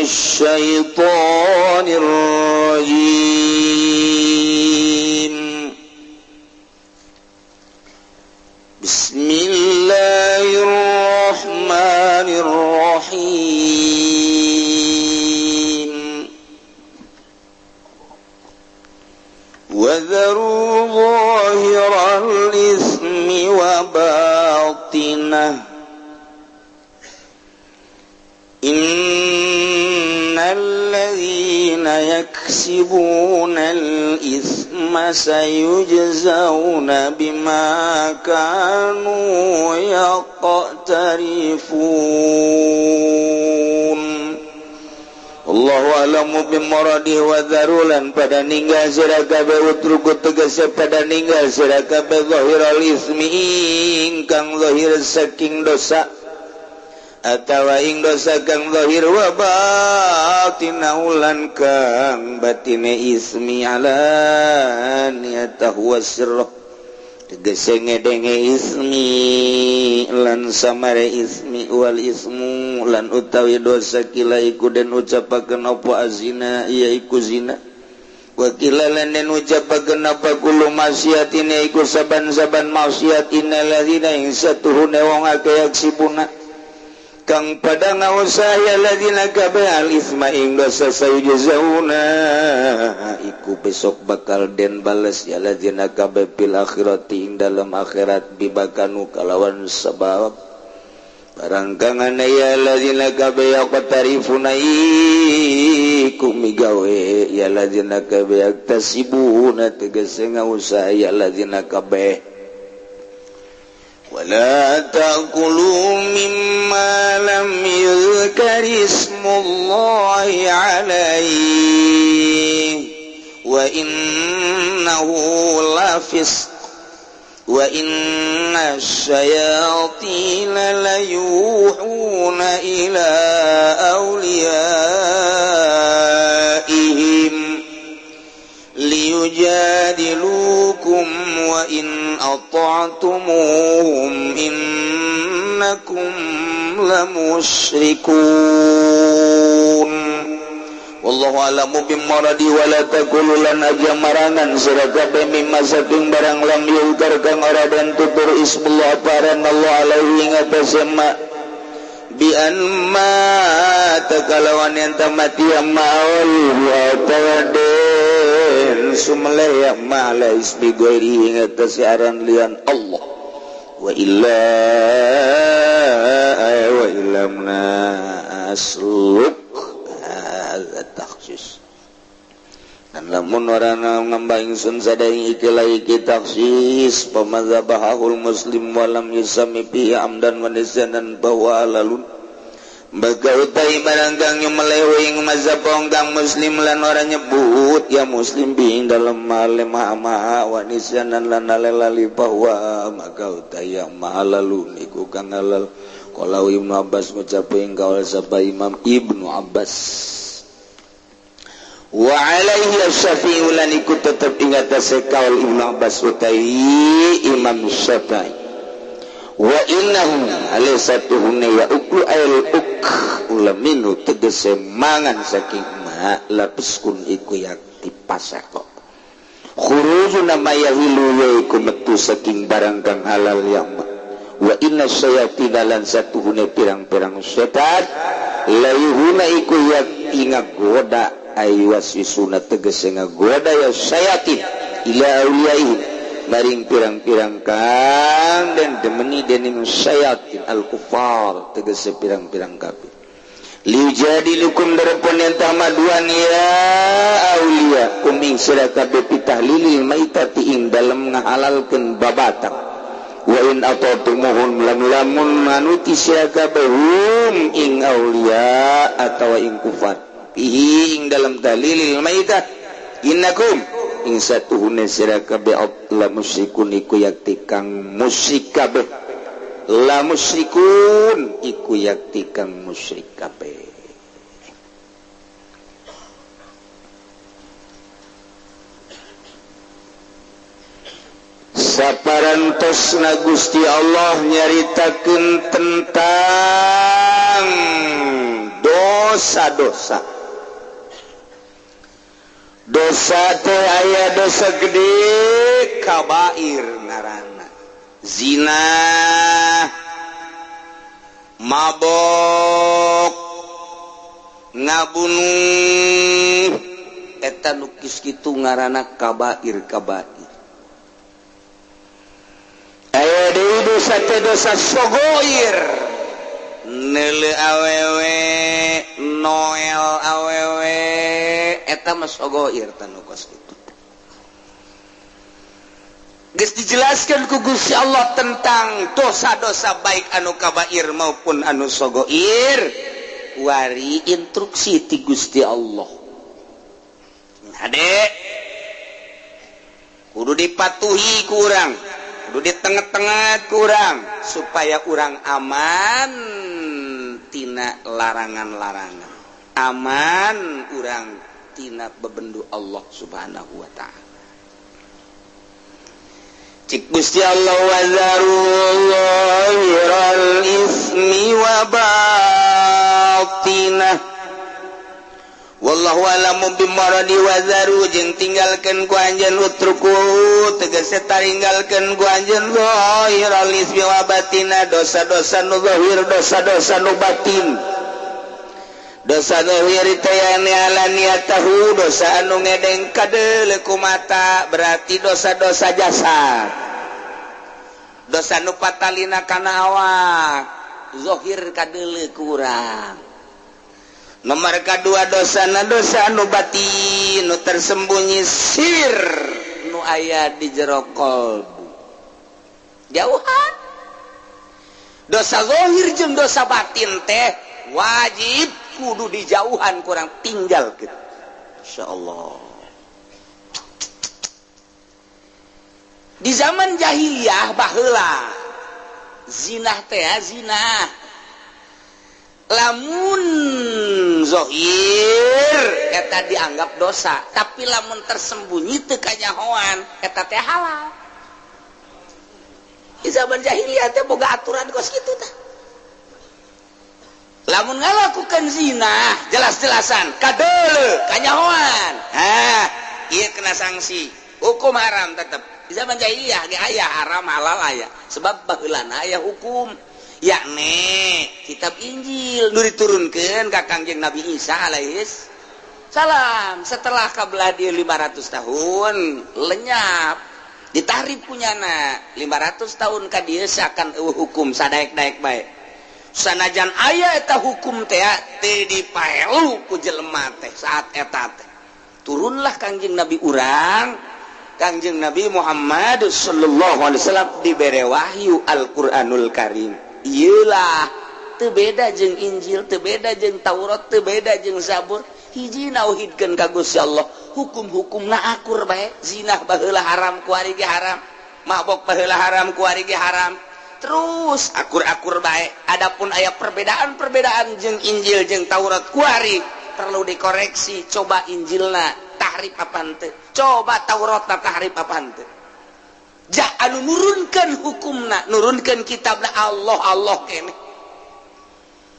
minasyaitonir rajim. Bismillahirrahmanirrahim. Wadharu zahiral ismi wa batinah. Innal ladzina yaksibunal isma sayujzauna bima kanu yaqtarifun. Allahu a'lamu bimuradihi wa dharulan pada ninggal sira kabeh utruku tegese pada ninggal sira kabeh zahiral ismi ingkang zahir saking dosa atawa ing dosa kang zahir wa batinaulan kang batine ismi ala niyatahu wasirrah tegese ngedenge ismi lan samare ismi wal ismu lan utawi dosa kila iku den ucapaken apa azina yaiku zina wa kila lan den ucapaken apa kulo maksiatine iku saban-saban maksiat innal ladzina ing satuhune wong akeh yaksibuna kang pada ngausaya ladzina kabeh al isma ing dosa sayujzauna iku besok bakal den bales ya ladzina kabeh fil akhirati ing dalam akhirat bibakanu kalawan sabab barang kang ya ladzina kabeh yaqtarifuna iku migawe ya ladzina kabeh yaktasibuna tegese ngausaya ladzina kabeh. ولا تأكلوا مما لم يذكر اسم الله عليه وإنه لفسق وإن الشياطين ليوحون إلى أوليائهم liyujadilukum wa in ata'tumuhum innakum lamusyrikun. Wallahu a'lamu bimuradi wa la taqulu lan aja marangan sira kabeh mimma saking barang lam yuzkar kang ora den tutur ismullah paran Allah alaihi ing atase ma bi anma takalawan enta mati amma wa tawadden sumlaya mala isbi ghairi ing atase aran lian Allah wa ilamna asluk takhsis dan lamun warana ngambah ingsun sadaya ikilah iki takhsis pamadzhabahul muslim walam yusami fi amdan wa nisyanan bahwa alalun baga utai barangkang yang melewi mazhab kang muslim lan ora nyebut ya muslim bi dalam malemah wa nisyanan lan lalali bahwa maka utai yang malalun iku kang halal kalau Ibnu Abbas ngucap ing kaul sapa Imam Ibnu Abbas wa alaihi asy-Syafi'i lan iku tetep ing atase kaul Ibnu Abbas utawi Imam Syafi'i wa innahu alaysatuhunna ya uklu ail ulaminu tegese mangan saking ma lapiskun iku yakti pasako khurujun ma yahilu iku metu saking barang kang halal yang wa inna syayatina lan satuhune pirang-pirang setan layuhuna iku yakti ngagoda aywaswisuna tegese ngagoda ya syayatin ila auliyaihim maring pirang-pirang kang dan demeni dening syayatin al-kufar tegese pirang-pirang kafir liujadilukum darapun entah maduan ya aulia kuming sira kabeh pitahlilil maitati ing dalem ngahalalkeun babatang wa in ata'tumuhum lamun manuti sira kabeh hum ing aulia atawa ing kufar ing dalam dalilil maitat innakum ing satuhune sira kabeh la musyrikun iku yakti kang musyrik kabeh la musyrikun iku yakti kang musyrik kabeh. Saparantosna Gusti Allah nyaritakeun tentang dosa-dosa. Dosa teh aya dosa gede kabair ngaranna. Zina, mabok, ngabunuh, eta nukis kitu ngaranna kabair. Aya deui dosa teh dosa sogoir. Neule awewe, noel awewe, eta mah sogoir tanu kos kitu. Geus dijelaskeun ku Gusti Allah tentang dosa-dosa baik anu kabair maupun anu sogoir. Wari instruksi ti Gusti Allah. Ade kudu dipatuhi ku urang, kudu di tengah-tengah ku urang supaya urang aman tina larangan-larangan. Aman urang tina bebendu Allah Subhanahu wa taala. Cik Gusti Allah wa zarullahiral ismi wa batinah. Wallahu alamu bimaradi wa zaru jeung tinggalkeun ku anjeun utruku tegese taringgalkeun ku anjeun zahiral ismi wa batinah dosa-dosa nu zahir dosa-dosa nu batin. Dosa zahir teh anu alaniatahu dosa anu ngedeng kadeuleu ku mata berarti dosa-dosa jasad. Dosa nu patalina kana awak zahir kadeuleu ku urang. Nomor kedua dosana dosa anu batin nu tersembunyi sir nu aya di jero qalbu. Jauhan. Dosa zahir jeung dosa batin teh wajib kudu dijauhan kurang tinggal gitu. Insyaallah. Di zaman jahiliyah baheula zinah teh zinah lamun zahir eta dianggap dosa, tapi lamun tersembunyi teu kanyahoan eta teh halal. Di zaman jahiliyah teh boga aturan kos kitu tah. Lamun ngalakukeun zina jelas-jelasan kadeuleu kanyahoan. Ieu kena sanksi. Hukum haram tetep. Di zaman jahiliyah ge aya haram halal aya. Sebab baheulana aya hukum yakni kitab Injil nu diturunkeun ka Kangjeng Nabi Isa alaihis salam. Setelah kabelah dia 500 tahun lenyap ditahrib punyana 500 tahun ka dieu akan hukum sadaek-daek bae. Sanajan aya eta hukum teh teu dipaelu ku jelema teh saat eta teh turunlah Kangjeng Nabi urang Kangjeng Nabi Muhammad sallallahu alaihi wasallam dibere wahyu Al-Qur'anul Karim. Ieulah teu beda jeung Injil, teu beda jeung Taurat, teu beda jeung Zabur. Hiji nauhidkeun ka Gusti Allah, hukum-hukumna akur bae. Zinah baheula haram ku ari ge haram, mabok baheula haram ku ari ge haram. Terus akur-akur bae. Adapun aya perbedaan-perbedaan jeung Injil jeung Taurat ku ari perlu dikoreksi. Coba Injilna tahrif apa henteu? Coba Tauratna tahrif apa henteu? Jah anu nurunkeun hukumna, nurunkeun kitabna Allah kene.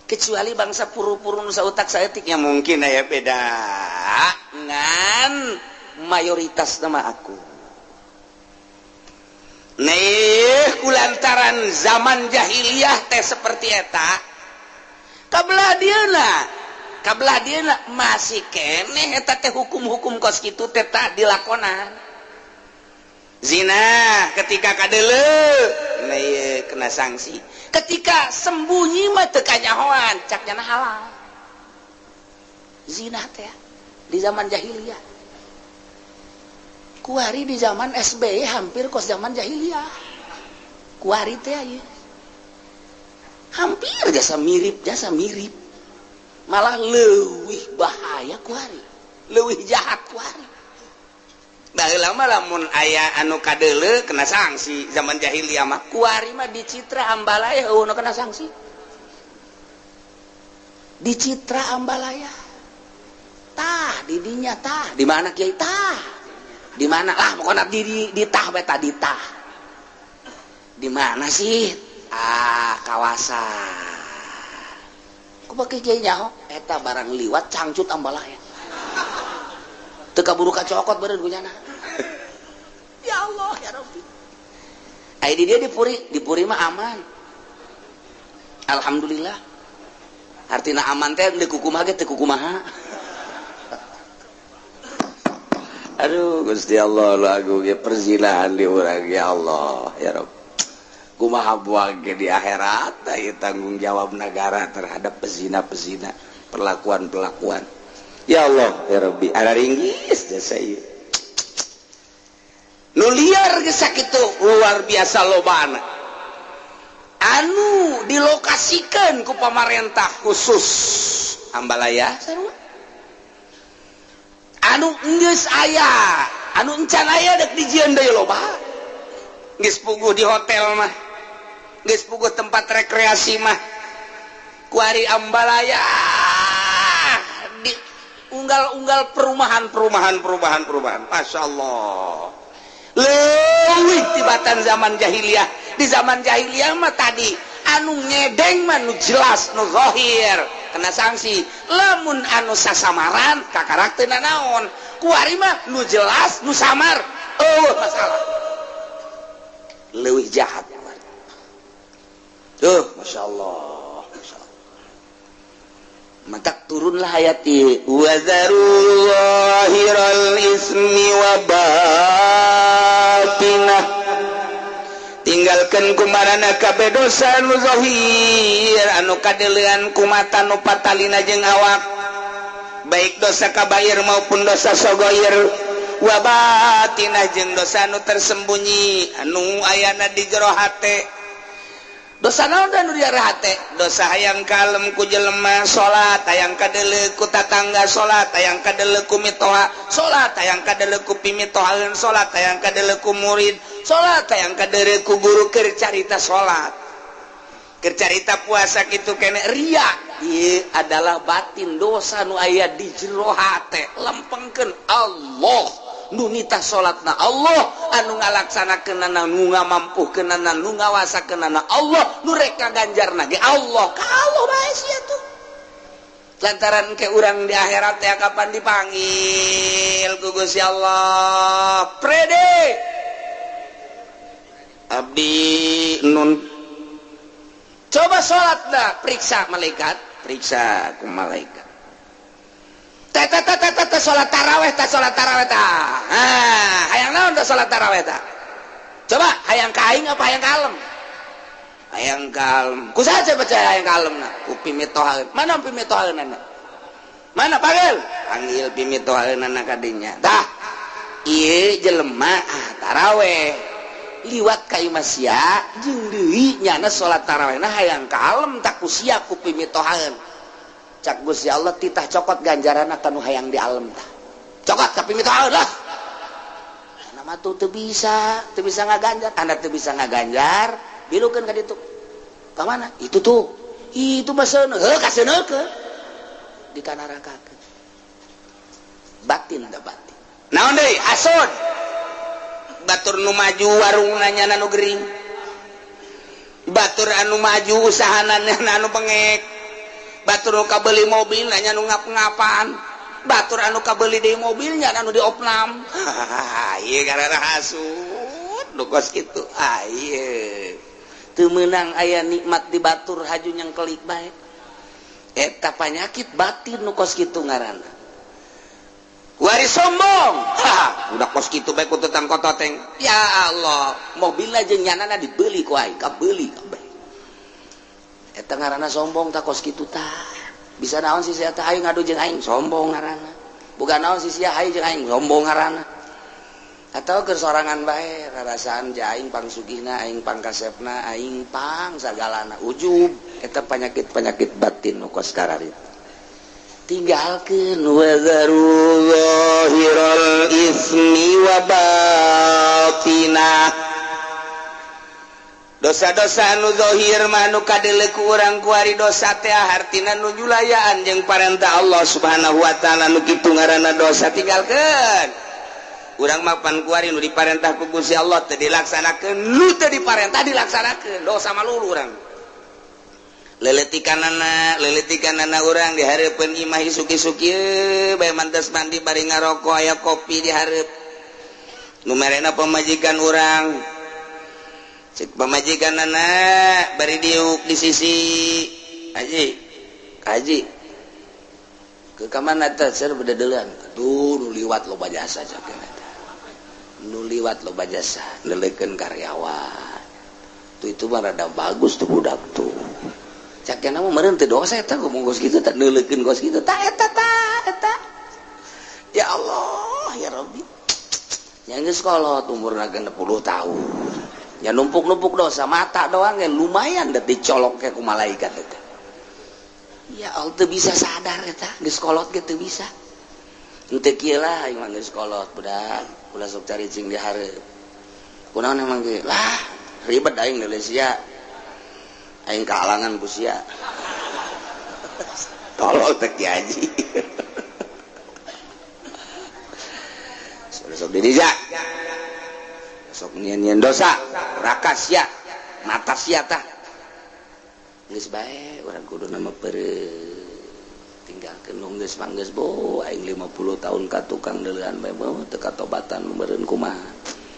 Kecuali bangsa puru-puru nu sautak saeutik nya mungkin aya beda ngan mayoritas nama aku. Nih kulantaran zaman jahiliyah teh seperti eta kabelah dieuna masih keneh eta teh hukum-hukum kos kitu teh tak dilakonan. Zina ketika kadeuleu nah ieu kena sanksi. Ketika sembunyi mah teu kanyahoan caknya halal. Zina teh di zaman jahiliyah. Kuari di zaman SBY hampir kos zaman jahiliyah. Kuari teh aya. Hampir jasa mirip. Malah leuwih bahaya kuari. Leuwih jahat kuari. Baheula mah lamun aya anu kadeuleu kena sanksi zaman jahiliyah mah. Kuari mah dicitra ambalaya eueuh kena sanksi. Dicitra ambalaya. Tah di dinya tah. Di mana kiai tah? Di mana lah pokoknya di tah beta di tah. Di mana sih? Kawasan. Ku pakai kiai nyaho? eta barang liwat cangcut ambalaya teu kaburu kacokot beureun kunyana. Ya Allah ya Rabbi. Ai di dia dipuri mah aman. Alhamdulillah. Artina aman teh deuk kumaha ge teu kumaha. Aduh Gusti Allah lagu ge perzinahan di urang ya Allah ya Rabb. Kumaha buang ge di akhirat ieu tanggung jawab negara terhadap pezina-pezina, perlakuan-perlakuan. Ya Allah ya Rabbi, ada ringgis jasa ieu. Nu liar ge sakitu luar biasa lobana. Anu dilokasikeun ku pamarentah khusus Ambalaya sarua. Anu geus aya, anu encan aya dek dijieun deui loba. Geus puguh di hotel mah. Geus puguh tempat rekreasi mah. Ku ari Ambalaya di unggal-unggal perumahan. Masya Allah. Leuwih tibatan zaman jahiliyah. Di zaman jahiliyah mah tadi anu ngedeng mah nu jelas nu zahir kena sanksi. Lamun anu sasamaran kakarakterna naon kuari mah nu jelas nu samar masalah leuwih jahat. Masya Allah, mantak turunlah ayat ieu wa zarullahiral ismi wa batinah. Tinggalkan kumarana kabeh dosa nu zahir anu kadeulean ku mata nu patalina jeung awak, baik dosa kabair maupun dosa sagoir, wa batinah jeung dosa nu tersembunyi anu ayana di jero hate. Dosa naon anu di jero hate? Dosa hayang kalem ku jelema salat, hayang kadeuleu ku tatangga salat, hayang kadeuleu ku mitoha salat, hayang kadeuleu ku pimitohaeun salat, hayang kadeuleu ku murid salat, hayang kadeuleu ku guru keur carita salat, keur carita puasa kitu kene ria. Ieu adalah batin dosa nu aya di jero hate. Lempengkeun Allah nu nitah salatna Allah, anu ngalaksanakeunana nu ngamampuhkeunana nu ngawasakeunana Allah, nu rek ngaganjarna ge Allah. Kalau bae sia tuh lantaran ke urang di akhirat teh kapan dipanggil ku Gusti Allah. Prede abdi nun coba salatna periksa malaikat, periksa ku malaikat. Tata salat tarawih tah. Hayang naon tah salat tarawih tah? Coba hayang kaing apa hayang kalem? Hayang kalem. Kusaha baca hayang kalemna? Ku pimitohaeun. Mana pimitohaeunana? Mana panggil? Panggil pimitohaeunana ka dinya. Tah. Ieu jelema tarawih. Liwat ka imah sia jeung deui nyana salat tarawihna hayang kalem tak ku sia ku pimitohaeun. Cak Gusti Allah titah cokot ganjaranna kanu hayang di alam tah. Cokot tapi mitohaeun lah. Nama tuh teu bisa ngaganjar, anda teu bisa ngaganjar, bilukeun ka ditu. Ka mana? Itu tuh. Itu mah seuneu, ka seuneukeun. Dikanarakakeun. Batin da batin. Naon deui? Hasud. Batur nu maju warungna nyana nu gering. Batur anu maju usahana anu bengek. Batur anu kabeli mobil nanya nu ngap-ngapan, batur anu kabeli di mobilnya anu di opnam. Ieu karana hasud nu kos kitu. Ieu teu meunang aya nikmat di batur haju nyengkelik bae. Eta panyakit batin nu kos kitu ngaranna. Wari sombong. Udah kos kitu bae ku tetang kototeng. Ya Allah, mobilna jeung nyanana dibeli ku aing, kabeuli kabeh. Eta ngaranna sombong tak kos kitu tah. Bisa naon si sia teh aing ngadu jeung aing sombong ngaranna. Bukan naon si sia aing jeung aing sombong ngaranna. Atau keur sorangan bae rarasaan jeung aing pangsugihna, aing pangkasepna, aing pang sagalana ujub. Eta penyakit-penyakit batin nu kos kararit. Tinggalkeun wa zarullahiral ismi wa batinah. Dosa-dosa anu zahir mah anu kadeuleu ku urang kuari dosa teh hartina nu julayaan jeung parentah Allah Subhanahu wa taala nu kitu ngaranna dosa tinggalkeun. Urang mah pan kuari nu diparentah ku Gusti Allah teu dilaksanakeun, nu teu diparentah dilaksanakeun. Dosa malulu urang. leletikan anak orang diharapkan imah suki-suki bae mantes mandi bari ngarokok aya kopi diharap numerena pemajikan orang cek pemajikan anak bari diuk di sisi haji ke kamana teh ser bedadelan tuh nu liwat loba jasa cakeun eta nu liwat loba jasa lelekeun karyawan tuh itu mah rada bagus tuh budak tuh cakena mah meureun teu dosa eta ngomong gos kitu tak neuleukeun gos kitu ta eta ya Allah ya Rabbi yang geus kolot umurna 60 tahun ya numpuk-numpuk dosa mata doang yang lumayan da dicolok ke ku malaikat eta ya Allah teu bisa sadar eta geus kolot ge teu bisa henteu kieu lah aing mah geus kolot budak ulah sok cari cing di hareup kunaon emang ge lah ribet aing deuleu sia aing kalangan ku sia tolol teh Ki Haji sok didijak sok nyian dosa raka sia mata sia tah geus bae urang kudu nama tinggalkeun nu geus manggeus bo aing 50 tahun ka tukang deuleuhan bae teu katobatan meureun kumaha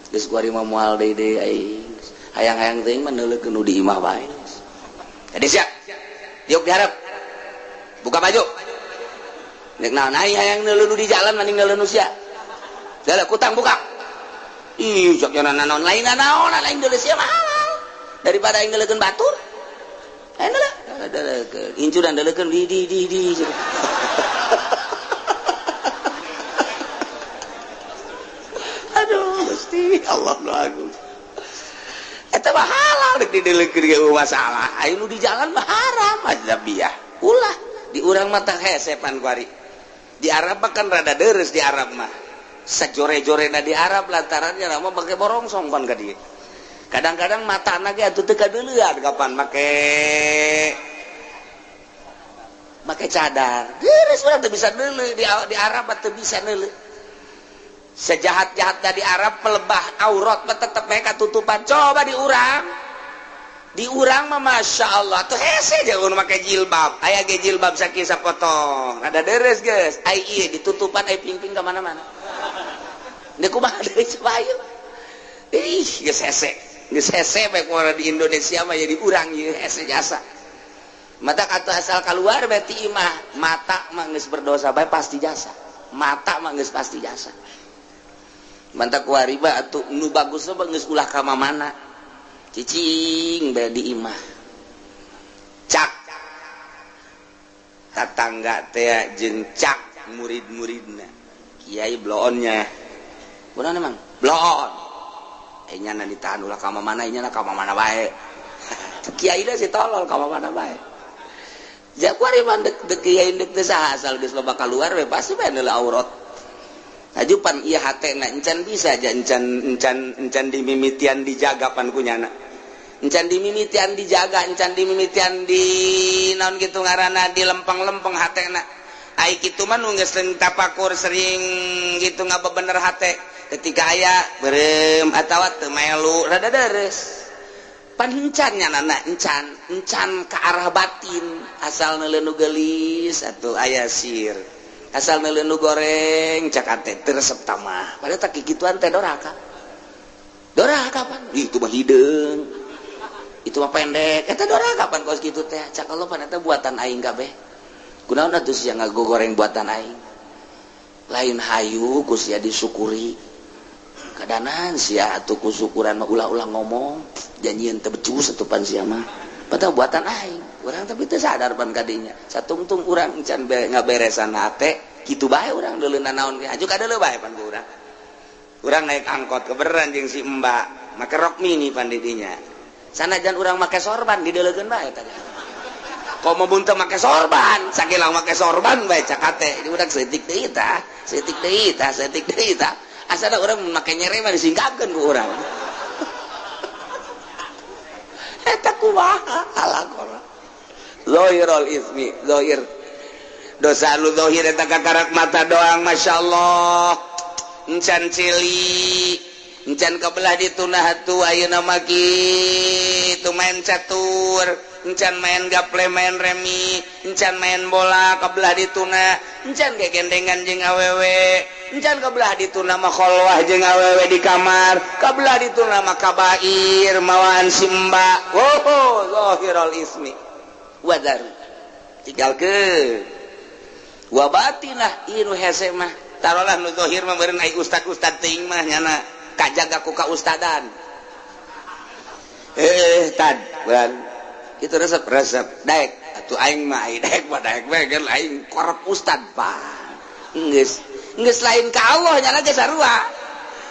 geus kuari mah moal deui aing hayang-hayang teuing mah neuleukeun nu di imah bae jadi siap diuk diharap buka baju nek naon hayang neuleuh nu di jalan mending neuleuh nu sia dalah kutang buka ih sok jangan naon lain naon lain deuleuh sia mahal daripada aing neuleukeun batur aing deuleuh incuran deuleukeun di aduh Gusti Allah nu agung eta mah halal dek dideuleukeun ge masalah aya nu di jalan mah haram azabiyah ulah di urang mah teh hesepan kuari di Arab mah kan rada deres di Arab mah sajore-jorena di Arab lantarannya mah make borongsong pan ka dieu kadang-kadang matana ge atuh teu kadeuleuan kapan make cadar deres urang teu bisa neuleuh di Arab mah teu bisa neuleuh sejahat-jahat dari Arab pelebah aurat mah tetep mereka tutupan coba di urang mah Masya Allah tuh hese jangan pakai jilbab aya ge jilbab sakit sapotong ada deres guys ai ieu ditutupan ai ping-ping ke mana-mana nek kumaha deui coba ayo ih geus hese bae kumaha di Indonesia mah jadi urang ieu hese jasa mata kata asal keluar berarti imah mata mah geus berdosa bae pasti jasa mata mah geus pasti jasa mantap kuari ba atuh nu bagus mah geus ulah ka mana cicing bae di imah cak tatangga teh jeung cak murid-muridna kiai bloonnya kunaon emang bloon nyana ditahan ulah ka mana nyana ka mana bae kiai da si tolol ka mana bae ja kuari mah dek kiai dek teh saha asal geus loba keluar we pasti bae neuleuh aurat ajupan iya hatena encan bisa aja encan dimimitian dijaga pan kunyana encan dimimitian dijaga encan dimimitian di naon gitu ngaranna di lempeng-lempeng hatena ai kitu mah nu geus tapakur sering gitu ngabebener hate ketika aya beureum atawa teu melu rada deres pan encan nyanana encan ka arah batin asal neuleuh nu geulis atuh aya sir asal neuleuh nu goreng cakate teu resep tamah padahal tak kikituan teh doraka pan itu mah hideung itu mah pendek eta doraka pan kos kitu teh cak Allah pan eta buatan aing kabeh kunaon atuh sia ngagogoreng buatan aing lain hayu ku sia disyukuri kadanan sia atuh ku syukuran mah ulah-ulah ngomong janjieun teu becus atuh pan sia mah padahal buatan aing urang tapi teu sadar pan kadinya satungtung urang can ngaberesan hate kitu bae urang deuleunan naon ge aju kadeuleuh bae pan urang urang naik angkot kebereran jeung si Mbak make rok mini pan didinya sanajan urang make sorban dideuleukeun bae tadi kok mun teu make sorban sakilang make sorban bae cak hate udah seutik deui tah asana urang make nyere mah disingkapkeun ku urang eta kumaha alaqora zahirul ismi zahir dosa lu zahir eta kakarak mata doang masyaallah encan cili encan kabelah ditunah atuh ayeuna mah kitu itu main catur, encan main gaple, main remi, encan main bola kabelah dituna, encan gegendengan jeung awewe, encan kabelah dituna mah kholwah jeung awewe di kamar, kabelah dituna mah kabair mawaan simba. Zahirul ismi wadar tinggalkeun wa batinah ieu hese mah tarolah nu zahir mah meureun ai ustad-ustad teuing mah nyana kajaga ku ka ustadan. Tad bulan itu resep daek atuh aing mah ai daek mah daek we geus aing korep ustad pa geus lain ka Allah nyana ge sarua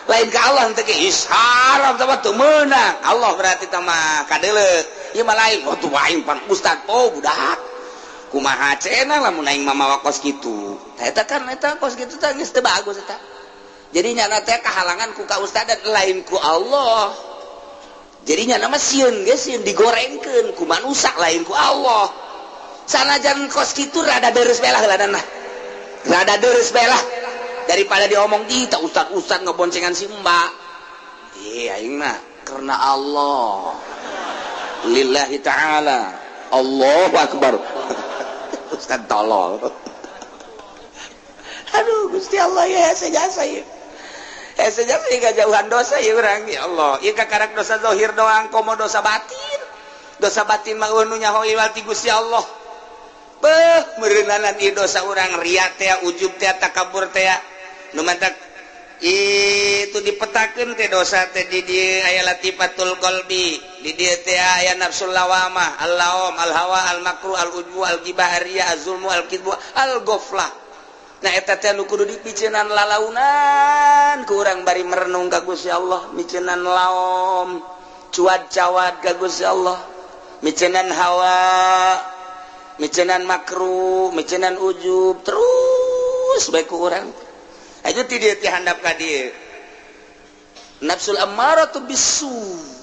lain ka Allah teh ge isharam teh teu meunang Allah berarti teh mah kadeuleu ieu mah lain tuh aing pan ustad budak kumaha cenah lamun aing mah mawa kos kitu eta kan eta kos kitu teh geus teu bagus eta jadi nyana teh kahalangan ku ka ustadan lain ku Allah. Jadinya nama sieun geus sieun digorengkeun ku manusia lain ku Allah. Sanajan kos kitu rada deres belah heuladanna. Rada deres belah daripada diomong di tak ustad ngeboncengan si Mbak. Aing mah karena Allah. Lillahi taala. Allahu akbar. Ustad tolol. Aduh Gusti Allah ya sejasa ya. Sejak sehingga jauhan dosa ya urang ya Allah. Ieu kakarak dosa zahir doang komo dosa batin. Dosa batin mah nu nyaho iwal ti Gusti Allah. Beuh meureunanan ieu dosa urang ria teh, ujub teh, takabur teh. Nu mantak itu dipetakeun teh dosa teh di dieu aya latifatul qalbi, di dieu teh aya nafsul lawamah, al-lawam, al-hawa, al-makruh, al-ujbu, al-ghibah, ar-riya, az-zulmu, al-kidbu, al-ghaflah. Nah eta teh nu kudu dipiceunan lalaunan ku urang bari merenung ka Gusti Allah, miceunan laom, cuad-cawad ka Gusti Allah, miceunan hawa, miceunan makruh, miceunan ujub, terus bae ku urang. Aya ti dieu teh handap ka dieu. Nafsul ammaratu bisu.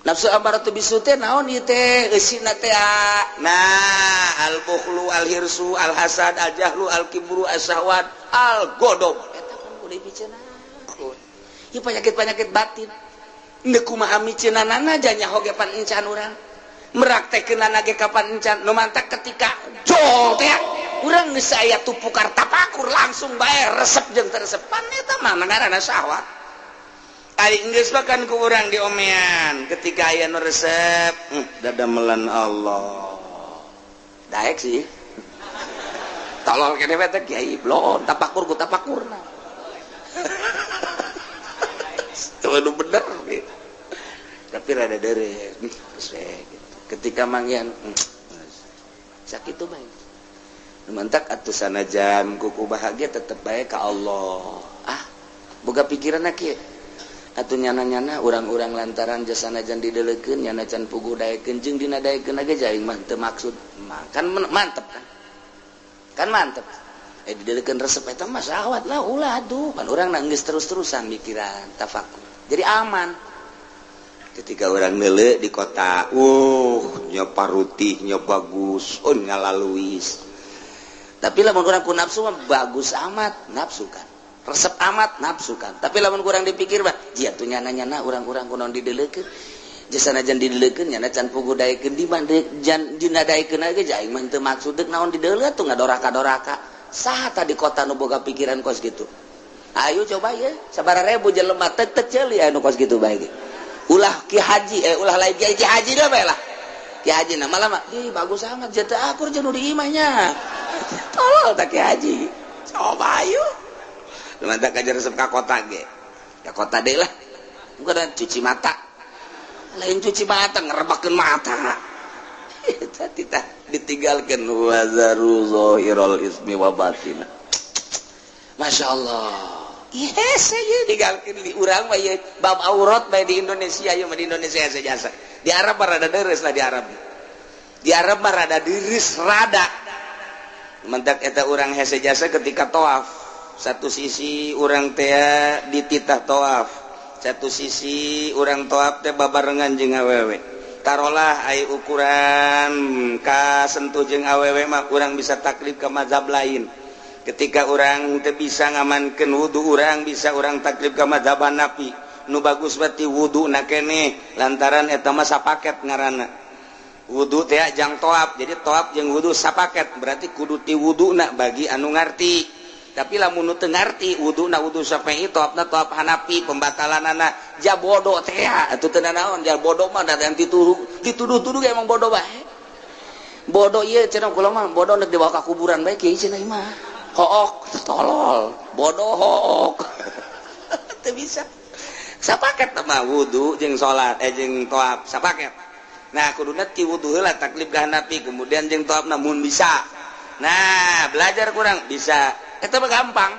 Nafsu amaratu bisu teh naon ieu teh eusina teh nah al bukhlu al hirsu al hasad al jahlu al kibru as-sahwat al godob eta kan kudu dipiceunana ieu penyakit-penyakit batin teu kumaha miceunanana nya hoge pan encan urang meraktekeunana ge kapan encan nu mantak ketika jol teh urang geus aya tupukar tapakur langsung bae resep jeung teu resep pan eta mah ngaranna syahwat. Aing geus makan ku urang di omean ketika aya nu resep dadamelan Allah. Daek sih. Tolol kene we teh kiai blon tapakur ku tapakurna. Tuh nu bener gitu. Tapi rada deres. Ketika mangyan sakitu bae. Mantak atuh sanajan kuku bahagia tetep bae ka Allah. Boga pikiranna kieu. Atuh nyana-nyana urang-urang lantaran jasana jan didelekeun nyana can puguh daekeun jeung dina daekeunage jaing mah teu maksud kan mantep kan. Kan mantep. Didelekeun resep eta mah syahwat lah ulah atuh. Pan urang geus terus-terusan mikiran tafakur. Jadi aman. Ketika orang neuleuh di kota, nya parutih, nya bagus, ngalaluis. Tapi lamun urang ku nafsu mah bagus amat nafsu kan. Resep amat nafsu kan tapi lamun kurang dipikir bah jiatu nyana-nyana urang-urang kunaon didelekeun jasana jan didelekeun nyana can puguh daekeun di mandek jan dina daekeun ge jaing mah teu maksud deuk naon dideuleut atuh ngadoraka-doraka saha tadi kota nu boga pikiran kos gitu ayo coba ye sabaraha ribu jelema tek-tek ceuli anu kos gitu bae ge ulah ki haji ulah lain ki haji da bae lah ki haji na malah bagus sangat jatuh akur jeung nu di imahnya tolol tak ki haji coba ayo mantak aja resep ka kota ge. Ka kota deui lah. Bukan cuci mata. Lain cuci mata ngerebakeun mata. Eta titah ditinggalkeun wa zaru zahirul ismi wa batina. Masyaallah. Yes, saya ditinggalkeun di urang mah ieu bab aurat bae di Indonesia ieu mah di Indonesia sejasa. Di Arab mah rada deres lah di Arab. Di Arab mah rada diris rada. Mantak eta urang hese jasa ketika tawaf. Satu sisi urang teh dititah tawaf, satu sisi urang tawaf teh babarengan jeung awewe. Tarolah ai ukuran ka sentuh jeung awewe mah urang bisa taklif ka mazhab lain. Ketika urang teu bisa ngamankeun wudu urang bisa urang taklif ka mazhab Hanafi. nu bagus berarti wudhu nakene lantaran eta mah sapaket ngaranna wudhu teh jang toab jadi toab jeung wudhu sapaket berarti kudu ti wudhu na bagi anu ngarti tapi lamun nu teu ngarti wudhu na wudhu Syafi'i toabna toab Hanafi pembatalanana ja bodoh teh atuh teu naon ja bodoh mah da dituduh-tuduh emang bodoh bae bodoh ieu cenah kula mah bodoh nek dibawa ka kuburan bae kieu cenah mah hook tolol bodoh hook teu bisa sapaket mah wudu jeung salat jeung toab sapaket nah kuduna ti wudu heula taklif ka Hanafi kemudian jeung toab namun bisa nah belajar kurang bisa eta mah gampang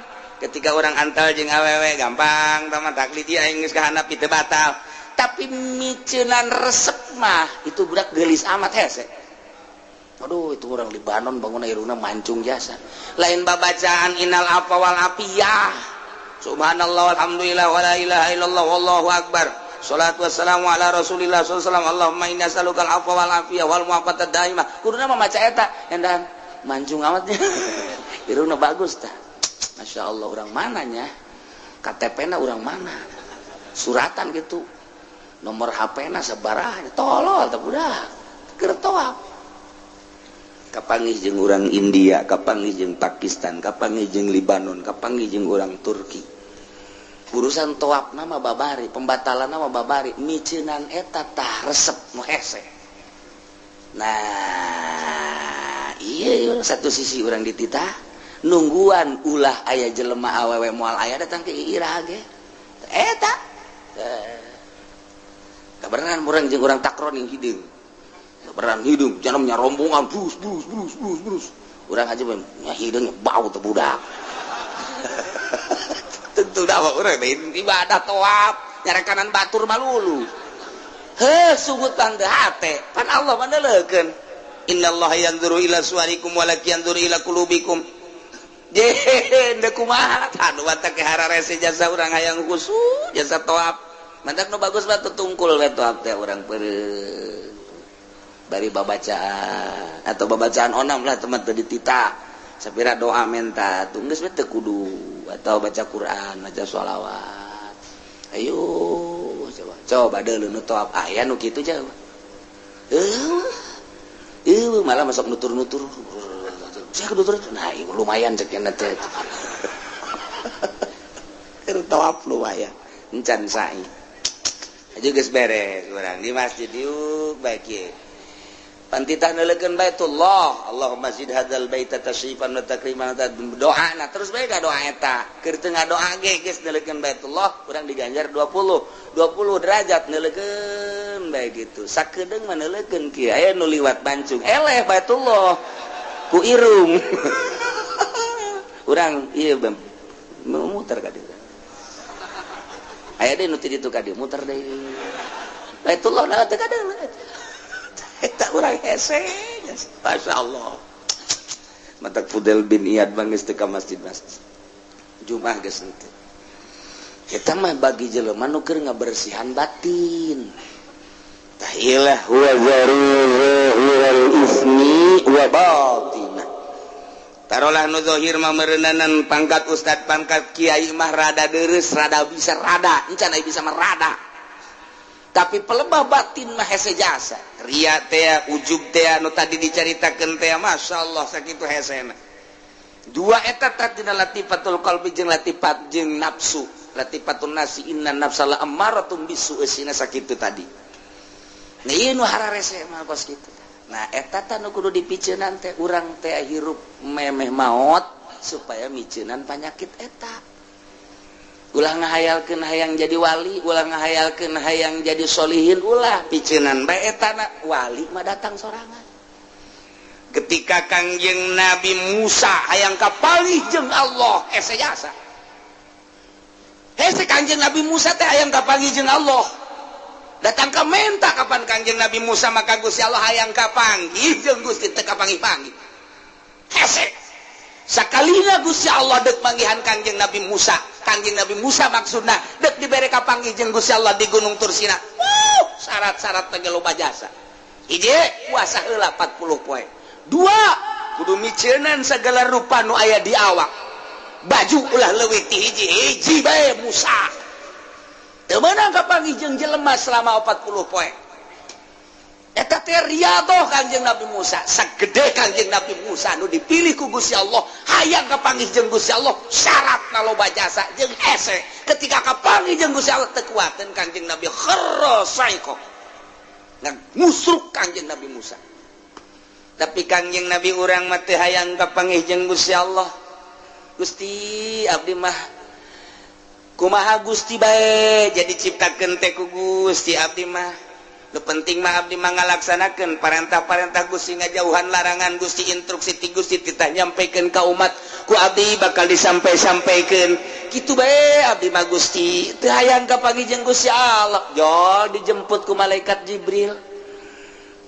ketika orang antal jeung awewe gampang tama taklif ieu geus ka Hanafi teu batal tapi miceunan resep mah itu budak geulis amat hese aduh itu orang Libanon bangun iruna mancung jasa lain babacaan innal afwa wal afiyah subhanallah walhamdulillah wala ilaha illallah wallahu akbar sholatu wassalamu ala rasulillah sallallahu alaihi wasallam Allahumma inna nas'alukal afwa wal afiyah wal mu'afatad daimah kuduna mah maca eta endan mancung amatnya iruna bagus tah Masya Allah orang mananya KTP-na orang mana suratan gitu nomor HP-na sabaraha tolol teh budak keur toab kapanggih jeung urang India kapanggih jeung Pakistan kapanggih jeung Libanon kapanggih jeung urang Turki urusan toab nama babari pembatalan nama babari miceunan eta tah resep nu hese nah iya satu sisi urang dititah nungguan ulah aya jelema awewe moal aya datang ke irah ge eta kabarenan urang jeung urang takroning hideung kabarenan hideung janamnya rombongan brus urang aja hideungnya bau teh budak tentu dah orang lain ibadah toab nyarekanan batur malulu sugut tanda hate pan Allah mandelekeun innallaha yanzuru ila suwarikum walaki yanzuru ila qulubikum deh kumaha anu watak hararese jasa urang hayang khusu jasa toab mantak nu bagus batu tungkul we toab teh urang peureuh bari babacaan atau babacaan onam lah teman teu ditita sapira doa menta tunggeus we teu kudu atau baca Quran, baca sholawat ayo coba dulu nu toab aya nu kitu jawa malah masuk nutur-nutur saya nutur nah lumayan cek ena teh keur toab lumayan encan sae aja geus beres urang di masjid yuk baik ye pantita nelekeun Baitullah Allahumma zid hadzal baita tashrifan wa takriman doana terus bae ka doa eta keur teu ngadoa ge geus nelekeun Baitullah urang diganjar 20 derajat nelekeun bae gitu sakedeung mah nelekeun kieu aya nu liwat bancung eleh Baitullah ku irung urang ieu muter ka dieu aya deui nu ti ditu ka dieu muter deui Baitullah na teu ka deui eta urang hese Masya Allah matak Fudel bin Iyad bangis teu ka masjid-masjid Jumat geus henteu eta mah bagi jelema nu keur ngabersihan batin tah ilah huwa zarul ismi wa batinah tarolah nu zahir mah meureunanan pangkat ustad pangkat kiai mah rada deureus rada bisa rada encan aya bisa mah rada tapi pelebah batin mah hese jasa ria teh ujub teh anu tadi dicaritakeun teh masyaallah sakitu hesena dua eta tatina latifatul qalbi jeung latifat jeung nafsu latifatun nasi inna nafsala ammaratun bisu esina sakitu tadi nah ieu nu hararese mah kos kitu nah eta teh nu kudu dipiceunan teh urang teh hirup memeh maot supaya miceunan panyakit eta ulah ngahayalkeun hayang jadi wali ulah ngahayalkeun hayang jadi solihin ulah piceunan bae etana wali mah datang sorangan ketika Kangjeng Nabi Musa hayang kapanggih jeung Allah hese jasa hese Kangjeng Nabi Musa teh hayang kapanggih jeung Allah datang ka menta kapan Kangjeng Nabi Musa maka Gusti Allah hayang kapanggih jeung Gusti teu kapanggih-panggih hese sakalina Gusti Allah deuk manggihan Kangjeng Nabi Musa maksudna deuk dibere kapanggih jeung Gusti Allah di Gunung Tursina syarat-syarat teh loba jasa hiji puasa heula 40 poe dua kudu miceunan segala rupa nu aya di awak baju ulah leuwih ti hiji bae Musa teu meunang kapanggih jeung jelema selama 40 poe. Eta teh riadoh Kangjeng Nabi Musa, sagede Kangjeng Nabi Musa nu dipilih ku Gusti Allah, hayang kapanggih jeung Gusti Allah, syaratna loba jasa jeung hese. Ketika kapanggih jeung Gusti Allah teu kuateun Kangjeng Nabi kharasaiqo. Ngan musruk Kangjeng Nabi Musa. Tapi Kangjeng Nabi urang mah teu hayang kapanggih jeung Gusti Allah. Gusti abdi mah kumaha Gusti bae jadi ciptakeun teh ku Gusti abdi mah. Nu penting mah abdi mah ngalaksanakeun parentah-parentah Gusti, ngajauhan larangan Gusti, instruksi ti Gusti titah nyampikeun ka umat ku abdi bakal disampai-sampaikeun. Kitu bae abdi mah Gusti, teu hayang kapanggih jeung Gusti Allah. Jol dijemput ku malaikat Jibril.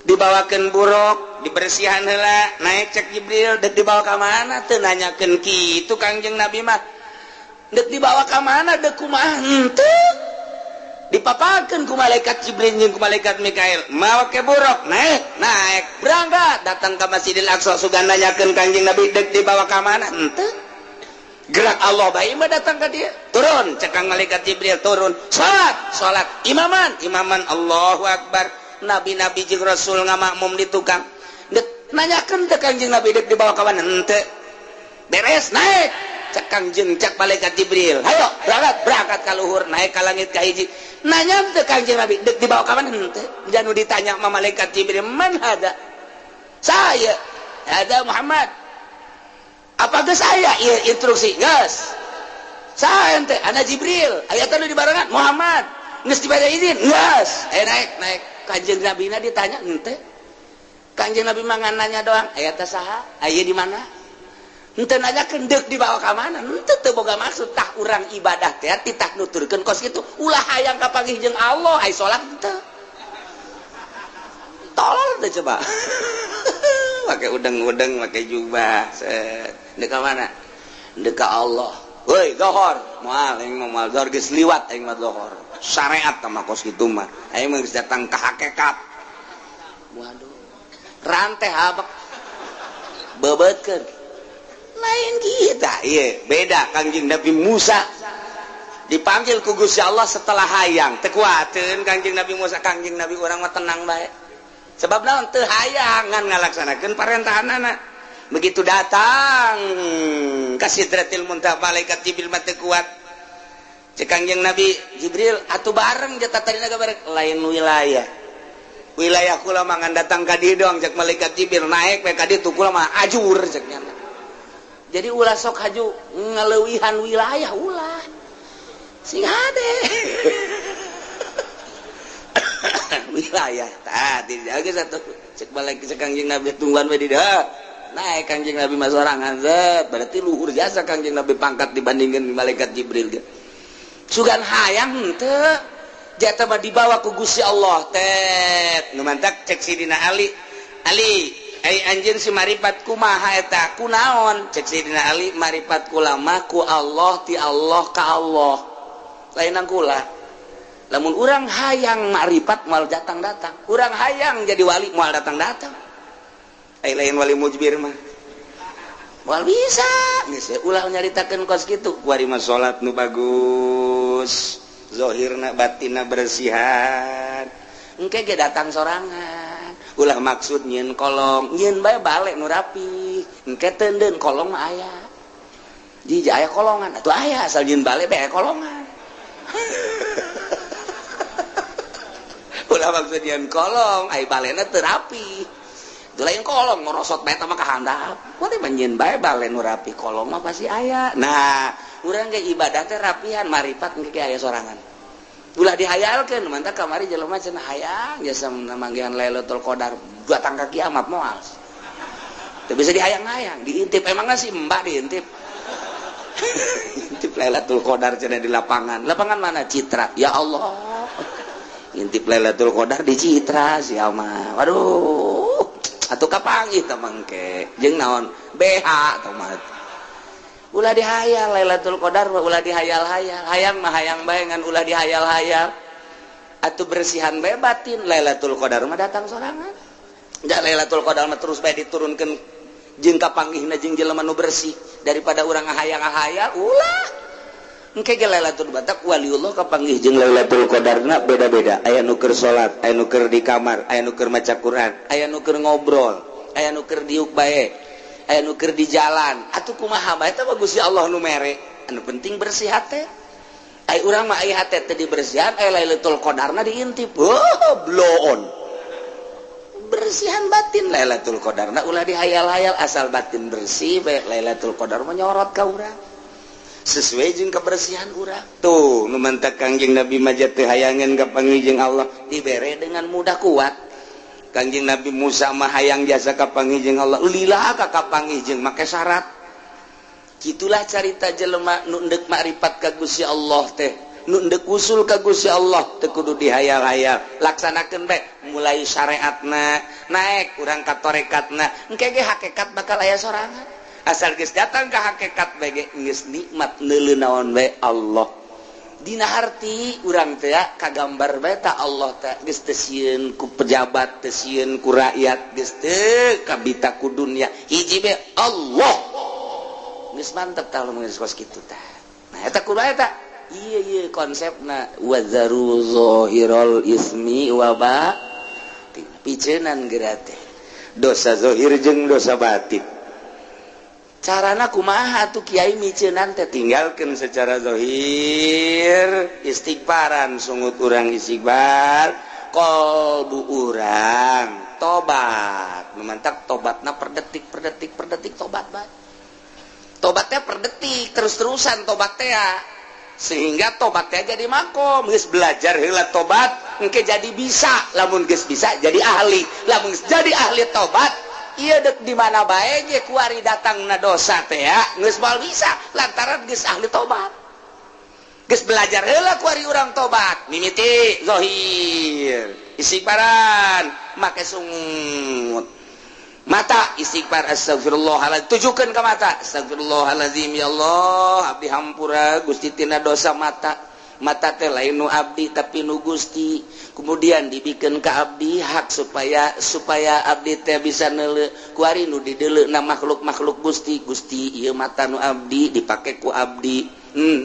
Dibawakeun buruk, dibersihan heula, naik cek Jibril, deuk dibawa ka mana teu nanyakeun kitu Kangjeng Nabi mah. Deuk dibawa ka mana deuk kumaha henteu. Dipapakeun ku malaikat Jibril jeung ku malaikat Mikail, mawa ke buruk, naik berangkat datang ka Masjidil Aqsa sugan nanyakeun Kangjeng Nabi deuk dibawa ka mana henteu. Gerak Allah bae mah datang ka dieu, turun cek malaikat Jibril, turun salat imaman Allahu Akbar. Nabi-nabi jeung rasul ngamakmum di tukang deuk nanyakeun teh Kangjeng Nabi deuk dibawa ka mana henteu. Beres naik cek Kangjeng cek malaikat Jibril, hayo berangkat ka luhur, naik ka langit ka hiji. Nanya teh Kangjeng Nabi deuk dibawa ka mana henteu. Janu ditanya sama malaikat Jibril, "Man hada?" "Saya." "Hada Muhammad." "Apa geus saya ieu instruksi?" "Geus." "Saha ente?" "Ana Jibril." "Aya teh nu dibarengan?" "Muhammad." "Geus dibere izin?" "Geus." Naik. Kangjeng Nabi na ditanya henteu. Kangjeng Nabi mah nanya doang, "Aya teh saha? Aya di mana?" Henteu nanyakeun deuk dibawa ka mana. Henteu teu boga maksud tah urang ibadah teh titah nuturkeun kos kitu. Ulah hayang kapanggih jeung Allah, ai salat henteu. Tolol teh coba. Pakai udeng-udeng, pakai jubah. Deuk ka mana? Deuk ka Allah. Woi, zohor. Moal aing moal zohor geus liwat aing mah zohor. Syariat mah kos kitu mah. Aing mah geus datang ka hakikat. Waduh. Ranteh habak. Bebeutkeun. Lain kita, iya beda. Kangjeng Nabi Musa dipanggil ku Gusti Allah setelah hayang, teu kuateun Kangjeng Nabi Musa. Kangjeng Nabi urang mah tenang bae. Sebab naon teu hayang ngan ngalaksanakeun parentahanana. Begitu datang ka Sidratil Muntaha malaikat Jibril mah teu kuat. Cek Kangjeng Nabi Jibril, atuh bareng jata tarina bareng lain wilayah. Wilayah kula mah ngan datang ka dieu doang cek malaikat Jibril, naik we ka ditu kula mah ajur cek nya. Jadi ulah sok haju ngeleuwihan wilayah ulah sing hade wilayah tadiage satu cek balik ke Kangjeng Nabi tungguan we di dah naik Kangjeng Nabi mah sorangan zat berarti luhur jasa Kangjeng Nabi pangkat dibandingkan malaikat Jibril ge sugan hayang henteu jata mah dibawa ku Gusti Allah teh nu mantak cek Sidina Ali ai anjeun si maripat kumaha eta kunaon cek Sidina Ali maripat kula mah ku Allah ti Allah ka Allah lainang kula lamun urang hayang maripat moal datang-datang urang hayang jadi wali moal datang-datang ai lain wali mujbir mah moal bisa geus ulah nyaritakeun kos kitu kuari mah salat nu bagus zahirna batinna bersihan engke ge datang sorangan ulah maksud nyeun kolong nyeun bae bale nu rapi engke teudeun kolong mah aya jiji aya kolongan atuh aya asal nyeun bale bae kolongan ulah maksud nyeun kolong ai balena teu rapi teu lain kolong ngorosot bae teh mah kahandap kudu mah nyeun bae bale nu rapi kolong mah pasti aya nah urang ge ibadah teh rapihan maripat engke aya sorangan ulah dihayalkeun mantap kamari jelema cenah hayang jasa manggihan Lailatul Qadar datang ka kiamat moal. Teu bisa dihayang-hayang, diintip emangna si mbak diintip. Intip Lailatul Qadar cenah di lapangan. Lapangan mana? Citra. Ya Allah. Intip Lailatul Qadar di Citra sia mah. Waduh. Atuh kapanggih teh mangke. Jeung naon? BH tah mah. Ulah dihayal Lailatul Qadar ulah dihayal-hayal hayang mah hayang bae ngan ulah dihayal-hayal atuh bersihan bae batin Lailatul Qadar mah datang sorangan da Lailatul Qadar mah terus bae diturunkeun jeung kapanggihna jeung jelema nu bersih daripada urang ngahayal-ngahayal ulah engke ge Lailatul batak waliullah kapanggih jeung Lailatul Qadarna beda-beda. Aya nu keur salat, aya nu keur di kamar, aya nu keur maca Quran, aya nu keur ngobrol, aya nu keur diuk bae, aya nu keur di jalan. Atuh kumaha bae eta mah Gusti Allah nu mere. Anu penting bersih hate. Ai urang mah aya hate teh dibersihan, aya Lailatul Qadarna diintip. Oh, blow on. Bersihan batin Lailatul Qadarna ulah dihayal-hayal asal batin bersih bae Lailatul Qadar menyorot ka urang. Sesuai jeung kebersihan urang. Tuh, nu mantak Kangjeng Nabi majat teh hayangan kapanggih jeung Allah dibere dengan mudah kuat. Kangjeng Nabi Musa mah hayang jasa kapanggih jeung Allah, lila ka kapanggih jeung make syarat. Kitulah carita jelema nu endek makrifat ka Gusti Allah teh, nu endek usul ka Gusti Allah teu kudu dihayal-hayal. Laksanakeun bae mulai syariatna naik urang ka tarekatna, engke ge hakikat bakal aya sorangan. Asal geus datang ka hakikat bae geus nikmat neuleuh naon bae Allah. Dina harti urang teh kagambar bae ta Allah teh geus teu sieun ku pejabat, teu sieun ku rakyat, geus teu kabita ku dunya. Hiji bae Allah. Geus mantep tah lamun geus kos kitu tah. Nah eta kudu eta. Ieu konsepna wazaru zahirul ismi wa batin. Piceunan geura teh. Dosa zahir jeung dosa batin. Carana kumaha tuh kiai miceunan teh tinggalkeun secara zahir istighfaran sungut urang istighfar qalbu urang tobat memantak tobatna per detik tobat bae tobatnya per detik terus-terusan tobat teh sehingga tobatnya jadi makom geus belajar heula tobat engke jadi bisa lamun geus bisa jadi ahli lamun jadi ahli tobat iya dek di mana bae ge kuari datangna dosa teh ya geus moal bisa lantaran geus ahli tobat geus belajar heula kuari urang tobat mimiti zahir istighfaran make sungut mata istighfar astagfirullahaladzim tujukeun ka mata astagfirullahaladzim ya Allah abdi hampura Gusti tina dosa mata teh lain nu abdi tapi nu Gusti kemudian dibikeun ka abdi hak supaya abdi teh bisa neuleuh kuari nu dideleukna makhluk Gusti ieu mata nu abdi dipake ku abdi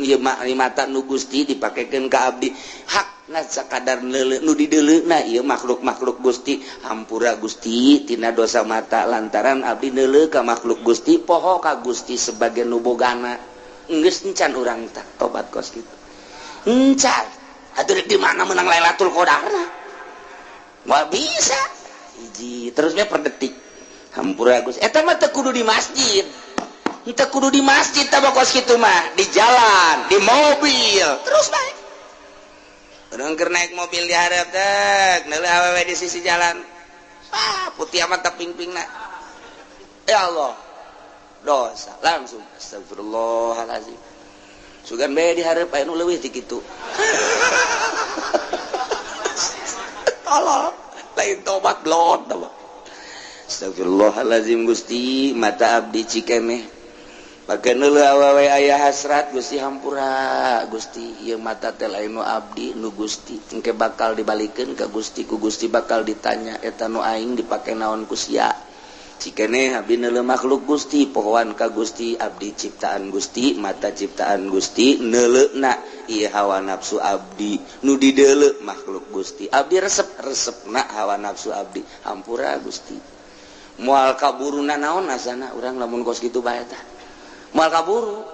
ieu mata nu Gusti dipakekeun ka abdi hakna sakadar neuleuh nu dideleukna ieu makhluk Gusti hampura Gusti tina dosa mata lantaran abdi neuleuh ka makhluk Gusti poho ka Gusti sebagai nu bogana geus encan urang tah tobat kos kitu encan atuh di mana menang Lailatul Qadarna moal bisa hiji terus we per detik hampura Gusti eta mah teu kudu di masjid teu kudu di masjid tah kos kitu mah di jalan di mobil terus bae urang keur naik mobil di hareup teh neuleuh awewe di sisi jalan putih amat teh pingpingna ya Allah dosa langsung astagfirullahalazim sugan bae di hareup aya nu leuwih ti kitu tolong lain tobat blon astagfirullahalazim Gusti mata abdi cikeneh pake neuleuh awewe aya hasrat Gusti hampura Gusti ieu mata teh lain nu abdi nu Gusti engke bakal dibalikeun ka Gusti ku Gusti bakal ditanya eta nu aing dipake naon ku sia cikeneh abdi neuleuh makhluk Gusti pohoan ka Gusti abdi ciptaan Gusti mata ciptaan Gusti neuleuhna ieu hawa nafsu abdi nu dideuleuh makhluk Gusti abdi resepna hawa nafsu abdi hampura Gusti moal kaburuna naon asana urang lamun kos kitu bae tah moal kaburu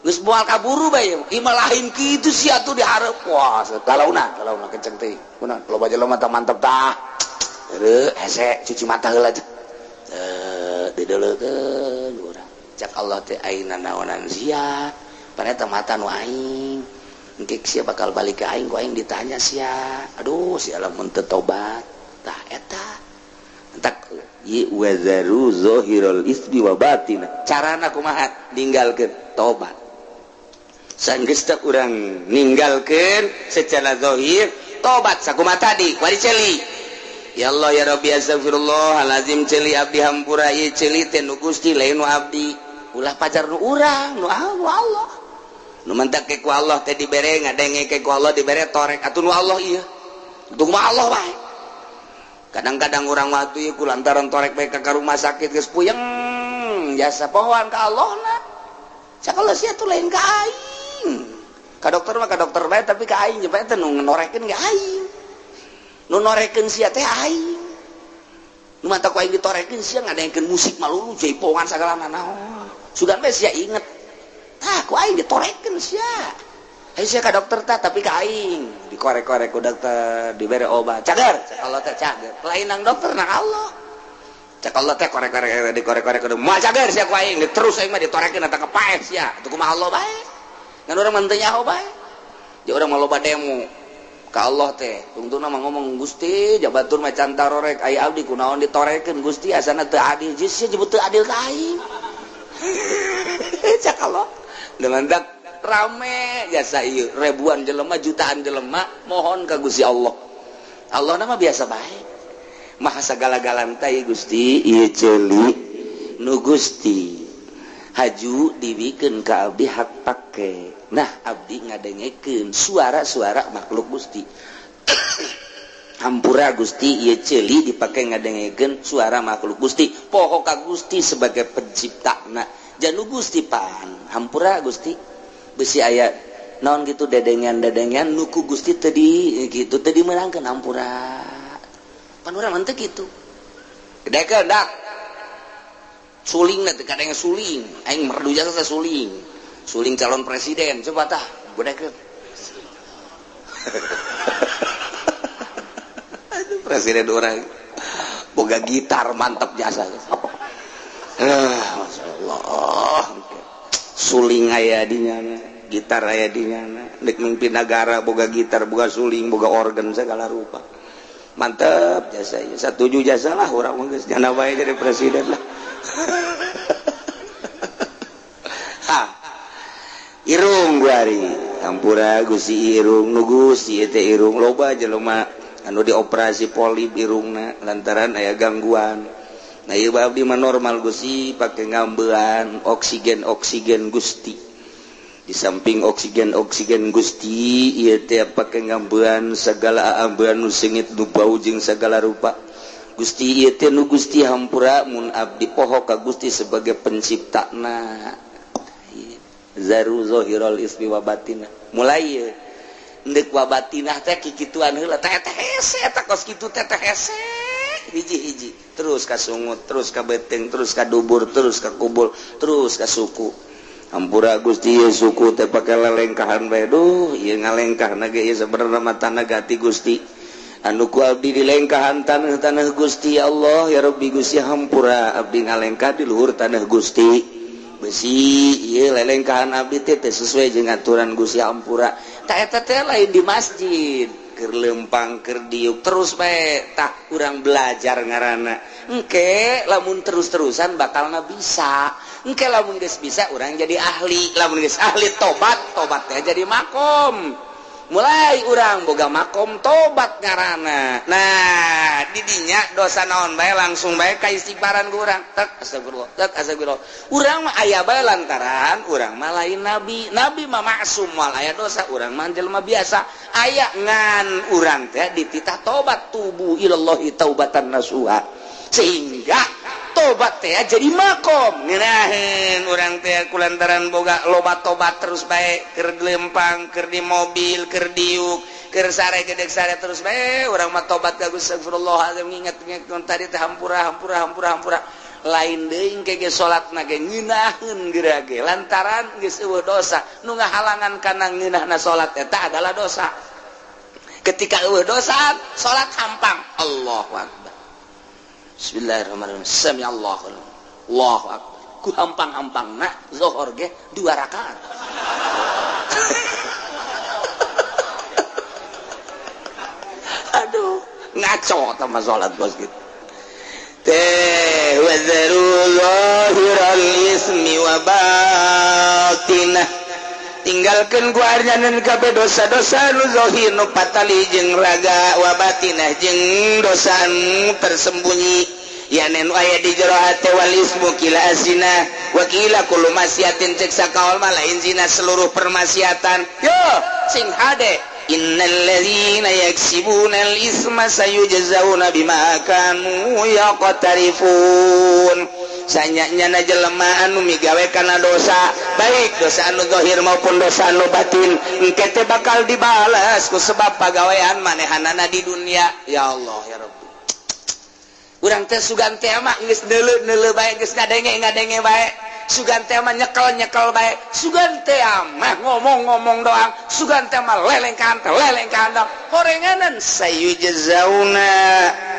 geus moal kaburu bae ieu mah lain kitu sia atuh di hareup wah kalauna kenceng teh kunaon loba jelema tah mantep tah heureuk hese cuci mata heula dideleukeun urang cak Allah teh ayeuna naonan sia paneta mata nu aing engke sia bakal balik ka aing ku aing ditanya sia aduh sia lamun teu tobat tah eta entak ye wazaru zahirul ismi wa batin carana kumaha ninggalkeun tobat sanggeus teh urang ninggalkeun secara zahir tobat sakumaha tadi kuari celi ya Allah ya Rabbi astagfirullahalazim celi abdi hampura ieu celi teh nu Gusti lain nu abdi ulah pajar nu urang nu Allah nu mentak ke ku Allah teh dibere ngadenge ke ku Allah dibere torek atuh nu Allah ieu untuk mah Allah wae kadang-kadang urang mah atuh ieu ku lantaran torek bae ka rumah sakit geus puyeng jasa pohoan ka Allahna cak Allah sia tuh lain ka aing dokter mah ka dokter bae tapi ka aing bae teh nu norekeun ge aing nu norekeun sia teh aing nu mata ku aing ditorekeun sia ngadaengkeun musik malulu jaipongan sagala naon sugan bae sia inget tah ku aing ditorekeun sia aing sia ka dokter tah tapi ka aing dikorek-korek ku dokter dibere obat cager cak Allah teh cager lain nang dokter nang Allah cak Allah teh korek-korek dikorek-korek kudu moal cager sia ku aing terus aing mah ditorekeun eta kepaes sia atuh kumaha Allah bae ngan urang mah teu nyaho bae jeung urang mah loba demo ka Allah teh tungtungna mah ngomong Gusti jabatur mah can tarorek aya abdi kunaon ditorekeun Gusti asana teu adil jeung sia nyebut teu adil ka aing cak Allah dengan dak rame jasa ieu ribuan jelema jutaan jelema mohon ka Gusti Allah Allah nama biasa bae maha sagala-galan teh Gusti ieu ceuli nu Gusti haju dibikeun ka abdi hak pake nah abdi ngadengekeun suara-suara makhluk Gusti hampura Gusti ieu ceuli dipake ngadengekeun suara makhluk Gusti poho ka Gusti sebagai penciptana janu Gusti pan hampura Gusti besi aya naon gitu dedengan nuku Gusti tadi gitu tadi menangkeun hampura pan urang mah teu kitu gedekeun dak suling nanti kadang suling aing merdu jasa suling calon presiden coba tah gedekeun aduh presiden orang boga gitar mantap jasa masyaallah suling aya di nyana gitar aya di nyana dek mimpin negara boga gitar boga suling boga organ segala rupa mantap jasa ya satuju jasa lah orang mah geus nyana bae jadi presiden lah irung guari hampura Gusti irung nu Gusti teh irung loba jelema anu dioperasi polip irungna lantaran aya gangguan nah ieu abdi mah normal Gusti pake ngambean oksigen Gusti di samping oksigen Gusti ieu teh pake ngambean sagala ambean nu sengit nu bau jeung sagala rupa Gusti ieu teh nu Gusti hampura mun abdi poho ka Gusti sebagai penciptana zaru zahirul ismi wa batinah mulai ieu endek wa batinah teh kikituan heula teh hese eta kos kitu teh hese hiji-hiji terus ka sungut terus ka beteng terus ka dubur terus ka kubul terus ka suku hampura Gusti ieu suku teh pake lalengkahan bae duh ieu ngalengkahna ge ieu sabenerna mah tanah gati Gusti anu ku abdi dilengkahan taneuh Gusti Allah ya Rabbi Gusti hampura abdi ngalengkah di luhur taneuh Gusti besi ieu lelengkahan abdi teh sesuai jeung aturan Gusti hampura tah eta teh lain di masjid keur lempang keur diuk terus bae tah urang belajar ngaranna engke lamun terus-terusan bakalna bisa engke lamun geus bisa urang jadi ahli lamun geus ahli tobat teh jadi makom mulai urang boga makom tobat ngaranna nah didinya dosa naon bae langsung bae ka istighfaran ku urang tek astagfirullah urang mah aya bae lantaran urang mah lain nabi mah maksum moal aya dosa urang mah jelema biasa aya ngan urang teh dititah tobat tubu ilallahi taubatan nasuha sehingga tobat teh jadi makom ngeunaheun urang teh kulantaran boga loba tobat terus bae keur lempang keur di mobil keur diuk keur sare gedeg sare terus bae urang mah tobat ka Gusti astagfirullahalazim nginget-nginget tadi teh hampura lain deui ke salatna ge ngeunaheun geura ge lantaran geus eueuh dosa nu ngahalangan kana ngeunahna salat eta adalah dosa ketika eueuh dosa salat hampang Allahu akbar Bismillahirrahmanirrahim. Sami Allahu akbar. Ku hampang-hampangna zuhur ge 2 rakaat. Aduh, ngaco sama salat bos gitu. Teh wa zarullahiral ismi wa batinah. Tinggalkeun ku arnyaneun kabeh dosa-dosa nu zahir nu patali jeung raga wa batinah jeung dosa nu tersembunyi yanen aya di jero hate wal ismu kila azina wa kila kullu masyiatin cek sakaul malain zina seluruh permaksiatan yo sing hade innal ladzina yaksibuna al isma sayujzauna bima kanu yaqtarifun sanyanya jelema anu migawe kana dosa baik dosa anu zahir maupun dosa anu batin engke teh bakal dibalas ku sebab pagawean manehanana di dunia. Ya Allah ya Rabbi, urang teh sugan teh mah geus neuleuh bae geus ngadenge bae, sugan teh mah nyekel bae, sugan teh mah ngomong doang, sugan teh mah lelengkan horenganan sayujzauna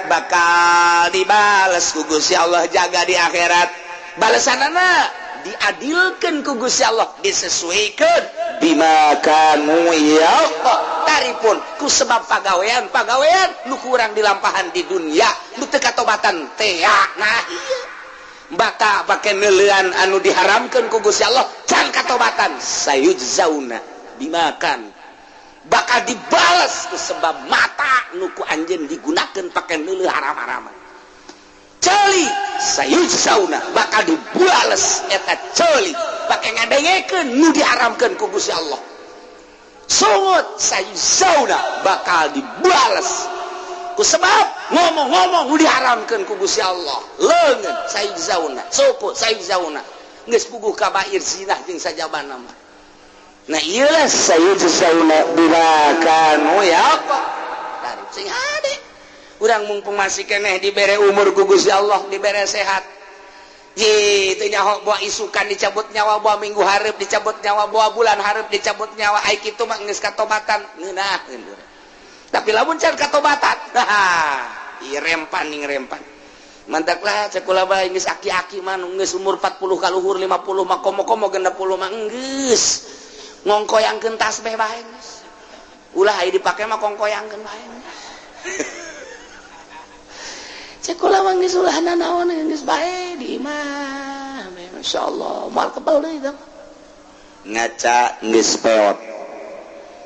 bakal dibales ku Gusti Allah jaga di akhirat. Balasanana diadilkeun ku Gusti Allah, disesuaikeun bima kanu ya taripun ku sebab pagawean nu kurang dilampahan di dunia nu teu katobatan teh. Nah ieu baka pake neuleuan anu diharamkeun ku Gusti Allah can katobatan sayujzauna bimakan bakal dibalas ku sebab mata nu ku anjeun digunakeun pake neuleuh haram-haraman. Ceuli sayujzauna bakal dibales eta ceuli pake ngadengekeun nu diharamkeun ku Gusti Allah. Sungut sayujzauna bakal dibales ku sebab ngomong-ngomong nu diharamkeun ku Gusti Allah. Leungeun sayujzauna, suku sayujzauna geus puguh kabair zina jeung sajabana mah. Nah ieulah sayujzauna bima kanu yaqul. Dari sing hade urang mumpung masih keneh dibere umur ku Gusti Allah, dibere sehat. Ye teu nyaho bawa isukan dicabut nyawa, bawa minggu hareup dicabut nyawa, bawa bulan hareup dicabut nyawa, ai kitu mah geus katobatan ngeunaheun. Tapi lamun can katobatan, ieu rempan ning rempan. Mantaklah cek ulah bae geus aki-aki mah geus umur 40 ka luhur 50 mah komo-komo 60 mah geus ngongkoyangkeun tasbih bae geus. Ulah aya dipake mah kongkoyangkeun bae. Cek ulah mah geus ulah nanaon geus bae di imah. Masyaallah, moal kebal deui tah. Ngaca geus peot.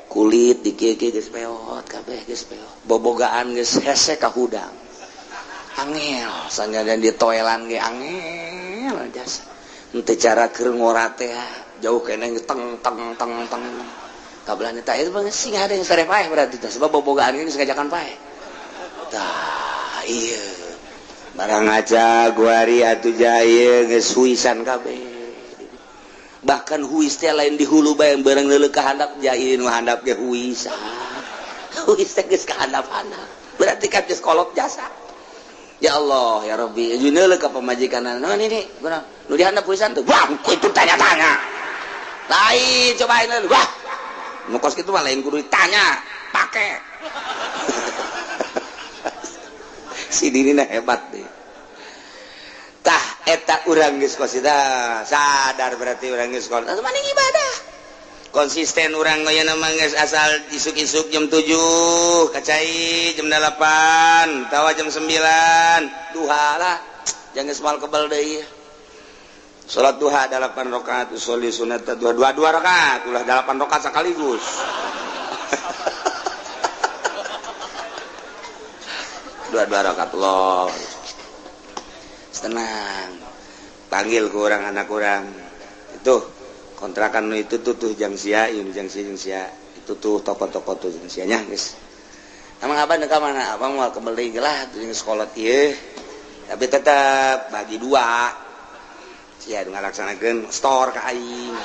Kulit dikieu-kieu geus peot, kabeh geus peot. Bobogaan geus hese ka hudang. Angel, sanjadan di toilan ge angel jasa. Henteu cara keur ngora teh jauh keneh teng. Kabelana teh itu mah sing hade sare paeh berarti teh sebab bobogaan geus ngajakan paeh. Tah ieu. Barang aja guari atuh jaya geus huisan kabeh. Bahkan huis teh lain di hulu bae bareng leuleuh ka handap jai nu handap ge huisan. Huis teh geus ka handap-handap. Berarti kan geus kolot jasa. Ya Allah ya Rabbi, juneuleuh ka pamajikanna. Nah ini kurang nu dihandap huisan tuh. Wah, itu tanya-tanya. Lain cobain dulu. Wah. Nu kos kitu mah lain kudu ditanya, pake. Si dirina hebat deh. Tah eta urang geus kos eta sadar berarti urang geus kos. Atuh maning ibadah. Konsisten urang ngoyeuna mah geus asal isuk-isuk jam 7, kacai jam 8, tawa jam 9, duha lah. Jangan geus moal kebal deui. Salat duha 8 rakaat, usolli sunat 2 rakaat, ulah 8 rakaat sekaligus. Dua rakaat Allah. Tenang. Panggil ke orang anak orang. Itu kontrakan itu tuh jang sia itu tuh toko-toko tuh jang sianya guys. Emang abang dekat mana? Abang mau kembali lah tuh sekolah ieu. Tapi tetap bagi dua. Sia ngalaksanakeun store ka aing.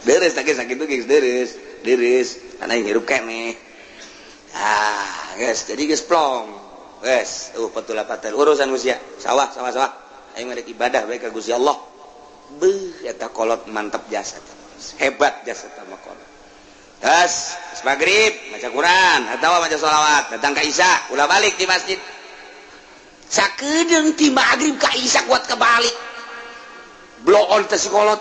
Deres sakit tuh guys, deres. Karena yang hirup keneh. Guys, jadi guys plong. Guys, patula patel urusan usia. Sawah. Aing merek ibadah bae ka Gusti Allah. Beuh eta kolot mantep jasa. Hebat jasa mah kolot. Tas, maghrib maca Quran atawa maca shalawat, datang ka Isya, ulah balik di masjid. Sakedeung ti maghrib ka Isya kuat kebalik. Blow on teh si kolot.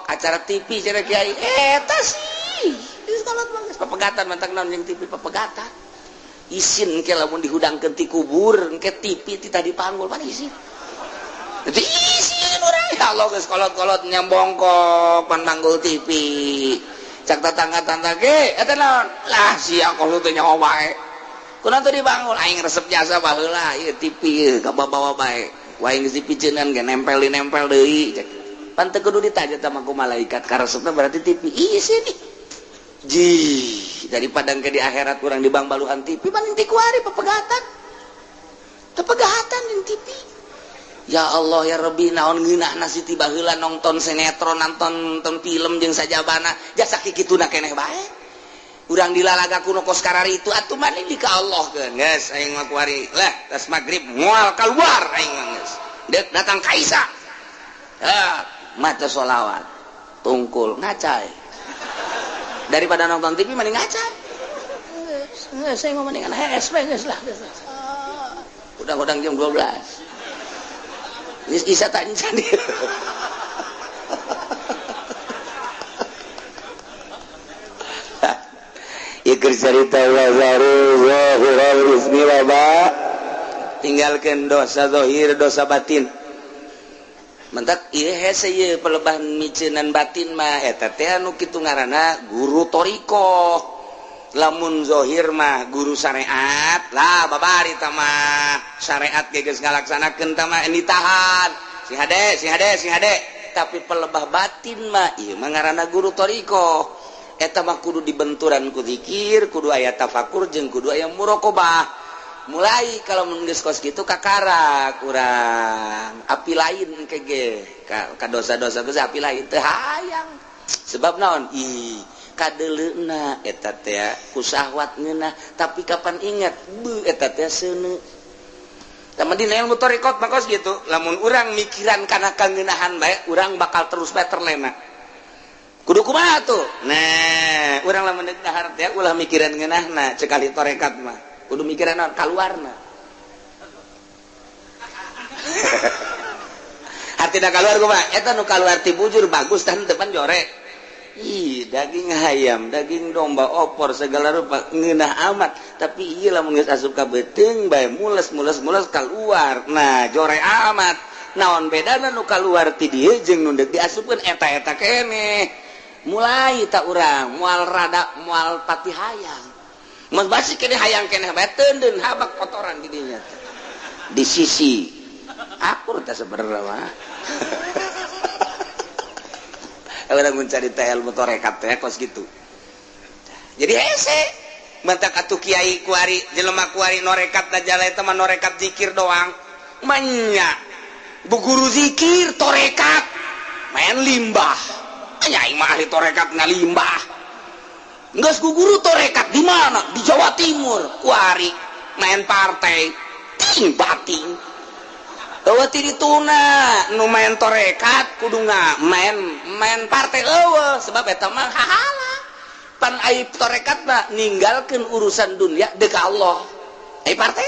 Acara TV cara kiai. Eta sih. Geus kolot mah geus papegatan mantang naon jeung TV papegatan. Isin engke lamun dihudangkeun ti kubur, engke TV ti tadi panggul pan isin. Jadi isin urang ya Allah geus kolot-kolot nyambongkok pan panggul TV. Cak tetangga-tetangga ge eta naon? Lah sia kolos teh nyawa bae. Kunaon teh dibangun aing resep jasa baheula ieu TV ieu ka bawa bae. Wae geus dipiceunan ge nempel deui cak. Pan teu kudu ditanya sama ku malaikat ka resepna berarti TV isin nih. Jih, daripada engke di akhirat kurang dibang baluhan TV paling ti kuari papegatan. Kepegahatan di TV. Ya Allah ya Rabbi naon ngeunahna Siti baheula nonton sinetron nonton film jeung sajabana jasa kitu na keneh bae. Urang dilalaga kuno kos karari itu atuh mani di ka Allah keun geus aing mah kuari lah tas magrib moal keluar aing mah geus. Deuk datang Kaisa. Maca sholawat tungkul ngacai. Daripada nonton TV mending ngacai. Geus saya mau mendingan HS we geus lah. Udang-udang jam 12. Isa tanya tadi. Ikir cerita tinggalkan dosa zahir dosa batin. Mentak ieu hese ieu pelebahan micenan batin mah eta teh anu kitu ngaranna guru toriko. Lamun zahir mah guru syariat lah babari tah mah syariat geus ngalaksanakeun tah mah ditahan si hade tapi pelebah batin mah ieu mah ngaranna guru toriko eta mah kudu dibenturan ku zikir kudu aya tafakur jeung kudu aya muraqabah mulai kalau mun geus kos kitu kakarak urang api lain kege ka dosa-dosa geus api lain teu hayang sebab naon kadeleuna eta teh ku syahwat ngeunah tapi kapan ingat eta teh seuneu tama dina ilmu tarekat maka gitu lamun urang mikiran kana kangeunahan bae urang bakal terus bae terlena kudu kumaha tuh nah urang lamun deuk dahar teh ulah mikiran ngeunahna cekali tarekat mah kudu mikiran naon kaluarna hartina kaluar kumaha eta nu kaluar ti bujur bagus tah depan jorek. Daging ayam, daging domba, opor segala rupa ngeunah amat, tapi ieu lamun geus asup ka beuteung bae mules keluar. Nah, jore amat. Naon bedana nu kaluar ti dieu jeung nu deuk diasupkeun eta-eta keneh. Mulai tak urang moal rada moal pati hayang. Mun basi keneh hayang keneh bae teundeun habak kotoran di dinya. Di sisi akur teh sabenerna mah. Orang mencari ilmu tarekat teh kos gitu. Jadi hese mantak atuh kiai kuari jelema kuari norekat dajal eta mah norekat zikir doang. Manya bu guru zikir tarekat main limbah. Anya aing mah ahli tarekat ngalimbah. Geus guru tarekat di mana? Di Jawa Timur. Kuari main partai ting bating. Eueuh ti dituna nu main tarekat kudu main partai eueuh sebab eta mah hahala. Pan ai tarekat mah ninggalkeun urusan dunia deuk ka Allah. Ai partai?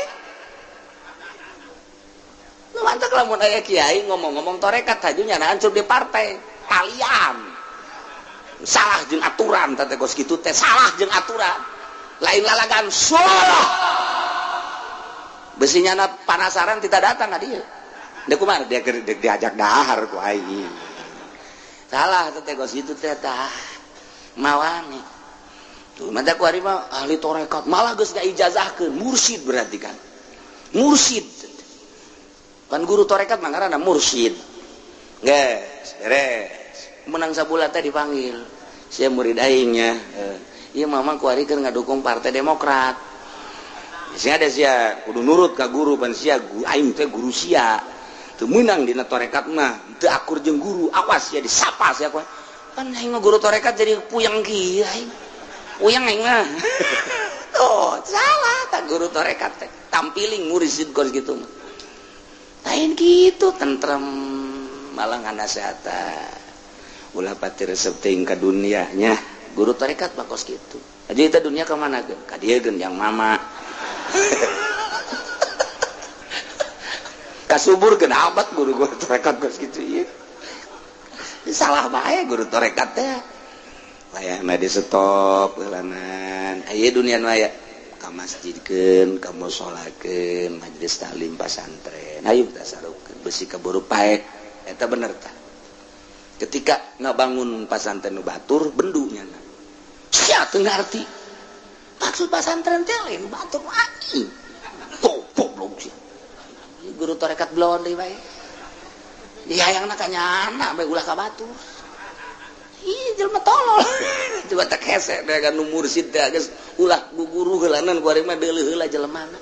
Nu mantak lamun aya kiai ngomong-ngomong tarekat haju nyana hancur di partai. Kalian salah jeung aturan teh kos kitu teh salah jeung aturan. Lain lalagan salah. Besinya panasaran tidak datang ka dieu. Dia kumaha dia diajak dahar ku aing. Salah teh gos itu teh tah mawani. Tuh mata ku ari mah ahli tarekat malah geus ngaijazahkeun mursyid berarti kan. Mursyid. Kan guru tarekat mah ngaranna mursyid. Geus beres. Menang sabulan teh dipanggil. Sia murid aingnya. Ieu mama ku ari keur ngadukung Partai Demokrat. Sia ada sia kudu nurut ka guru pan sia aing teh guru sia. Teu meunang dina tarekat mah teu akur jeung guru awas ya disapa sia kuat kan aing mah guru tarekat jadi puyang kieu aing puyang aing mah oh salah tak guru tarekat teh tampiling mursyid kos kitu mah lain kitu tentrem malah nganasehatan ulah pati resep teuing ka dunianya guru tarekat mah kos kitu aja eta dunia ka mana geun ka dieu geun yang mama kasubur kena abad guru tarekat kos gitu ieu. Salah bae guru tarekat teh. Layahna di stop heulanan. Aya dunia nu aya ka masjidkeun, ka musolakeun, majelis taklim pasantren. Hayu kita sarukeun besi kaburu pae eta bener tah. Ketika ngabangun pasantren nu batur bendu nyana. Sia teu ngarti. Maksud pasantren teh lain batur mati. Goblok sia. Guru tarekat belon deui bae. Dihayangna ka nyana bae ulah ka batur. Ih jelema tolol. Coba tak hese da nu mursyid teh geus ulah guguru heulanan ku ari mah deuleuh heula jelemana.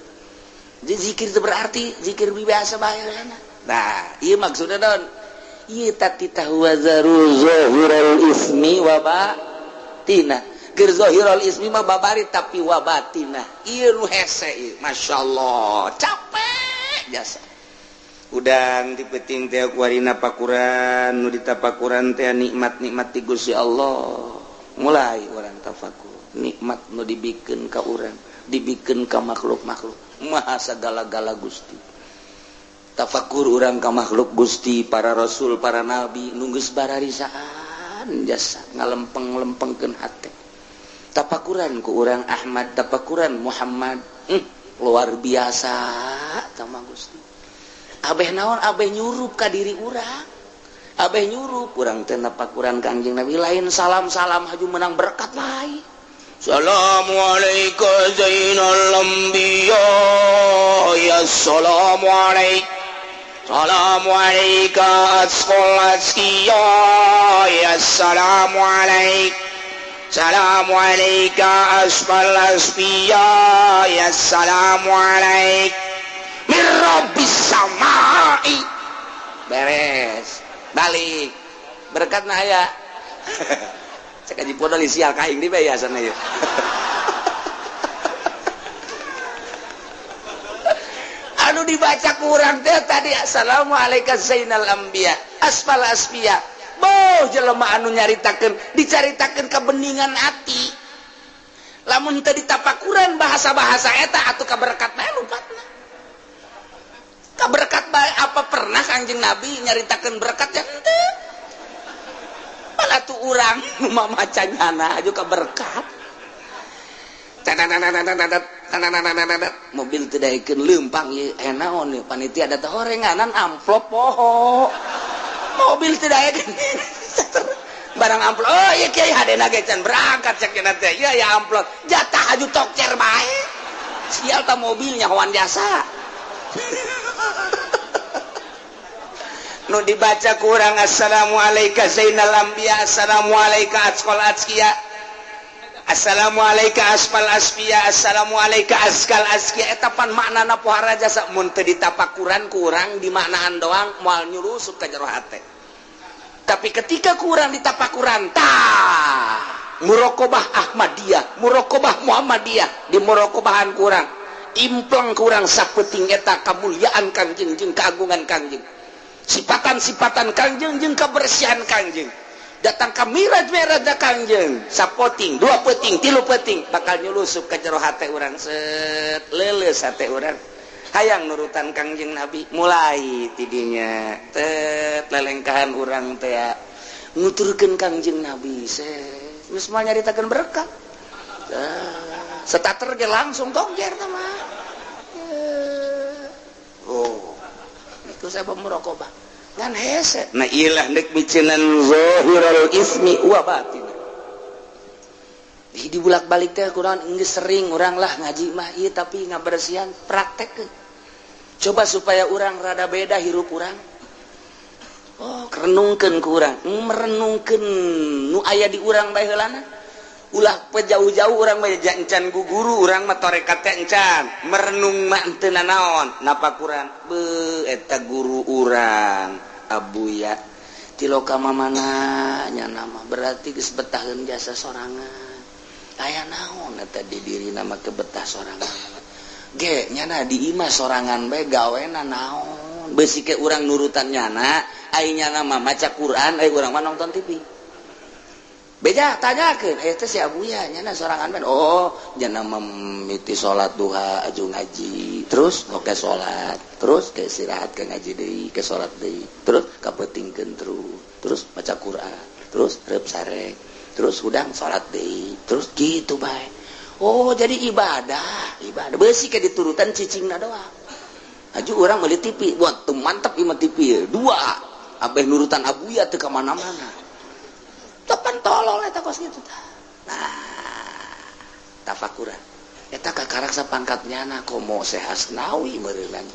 zikir itu berarti zikir biasa bae. Nah ieu maksudna naon ieu tati tahwazaru zahirul ismi wa batina keur zahirul ismi mah babari tapi wa batina ieu nu hese ieu masyaallah capek jasa udang dipeting teh kuarina pakuran nu ditapakuran teh nikmat-nikmat ti Gusti Allah mulai urang tafakur nikmat nu dibikeun ka urang dibikeun ka makhluk-makhluk maha sagala-gala Gusti tafakur urang ka makhluk Gusti para rasul para nabi nu geus bararisaan jasa ngalempeng-lempengkeun hate tapakuran ku urang Ahmad tapakuran Muhammad luar biasa sama Gusti abeh naon abeh nyurup ka diri urang abeh nyurup urang teh tapakuran Kangjeng Nabi lain salam-salam haju menang berkat lain Assalamualaikum Zainal Anbiya ya assalamualaikum Assalamualaikum asqal asqiya ya assalamualaikum Assalamualaikum asqal asqiya ya assalamualaikum min rabbis samai beres balik berkatna aya cek aji podol sial kaing di bae asana ieu anu dibaca kurang teh tadi assalamualaikum zainal anbiya asfal asfiya boh jelema anu nyaritakeun dicaritakeun kebeningan ati lamun teu ditapakuran bahasa-bahasa eta atuh kaberkat bae lupatna kaberkat bae apa pernah Kangjeng Nabi nyaritakeun berkat ya henteu palatu urang nu mamaca nyana aju kaberkat mobil teu daekeun leumpang ieu naon ieu panitia ada teh horenganan amplop poho mobil teu daekeun barang amplop oh ieu kieu hadena ge can berangkat cek cenah teh ieu ya amplop jatah aju tokcer bae sial ta mobilnya hoan jasa nu dibaca kurang assalamualaikum zainal anbiya assalamualaikum asqal asqiya assalamualaikum asfal asfiya assalamualaikum asqal asqiya eta pan maknana pohara jasa mun teu ditapakuran kurang dimaknaan doang moal nyurusup ka jero hate tapi ketika kurang ditapakuran tah muraqabah Ahmadiyah muraqabah Muhammadiyah di muraqabahan kurang impleng kurang sapeting eta kamulyaan Kangjeng jeung keagungan Kangjeng sifatan-sifatan Kangjeng jeung kebersihan Kangjeng datang ka miraj-miraj da Kangjeng sapoting dua peting tilu peting bakal nyulusup ka jero hate urang set leuleus hate urang hayang nurutan Kangjeng Nabi mulai tidinya tet lelengkahan urang teh nguturkeun Kangjeng Nabi set geus mah nyaritakeun berkah starter ge langsung togjer tah mah oh itu saya pemuraqabah ngan hese nah ilah dek bicenan zahirul ismi wa batin di bulak-balik teh kurang geus sering urang lah ngaji mah ieu tapi ngabersihan praktekkeun coba supaya urang rada beda hirup urang oh renungkeun ku urang merenungkeun nu aya di urang bae heulana ulah jauh-jauh urang bae encan guguru urang mah tarekat teh encan merenung mah teu naon napakuran beuh eta guru urang abuya ti loka mamana nya nama berarti geus betaheun jasa sorangan aya naon eta di diri nama kebetah sorangan ge nyana di imah sorangan bae gawena naon beusi ke urang nurutan nyana ai nyana mah maca Quran ai urang mah nonton TV beja tanyakeun teh si abuya nyana sorangan ben oh nyana mimiti salat duha aju ngaji terus oke salat terus ke istirahat ke ngaji deui ke salat deui terus kapetingkeun terus baca Quran terus reup sareng terus udang salat deui terus gitu bae oh jadi ibadah beusi ke diturutan cicingna doang aju urang meuli TV buat tuh mantap imah TV dua abeh nurutan abuya teu ka mana-mana tepan tolol eta kos kitu tah nah tafakuran eta kakarak sapangkatnya na komo Syekh Asnawi meureunnan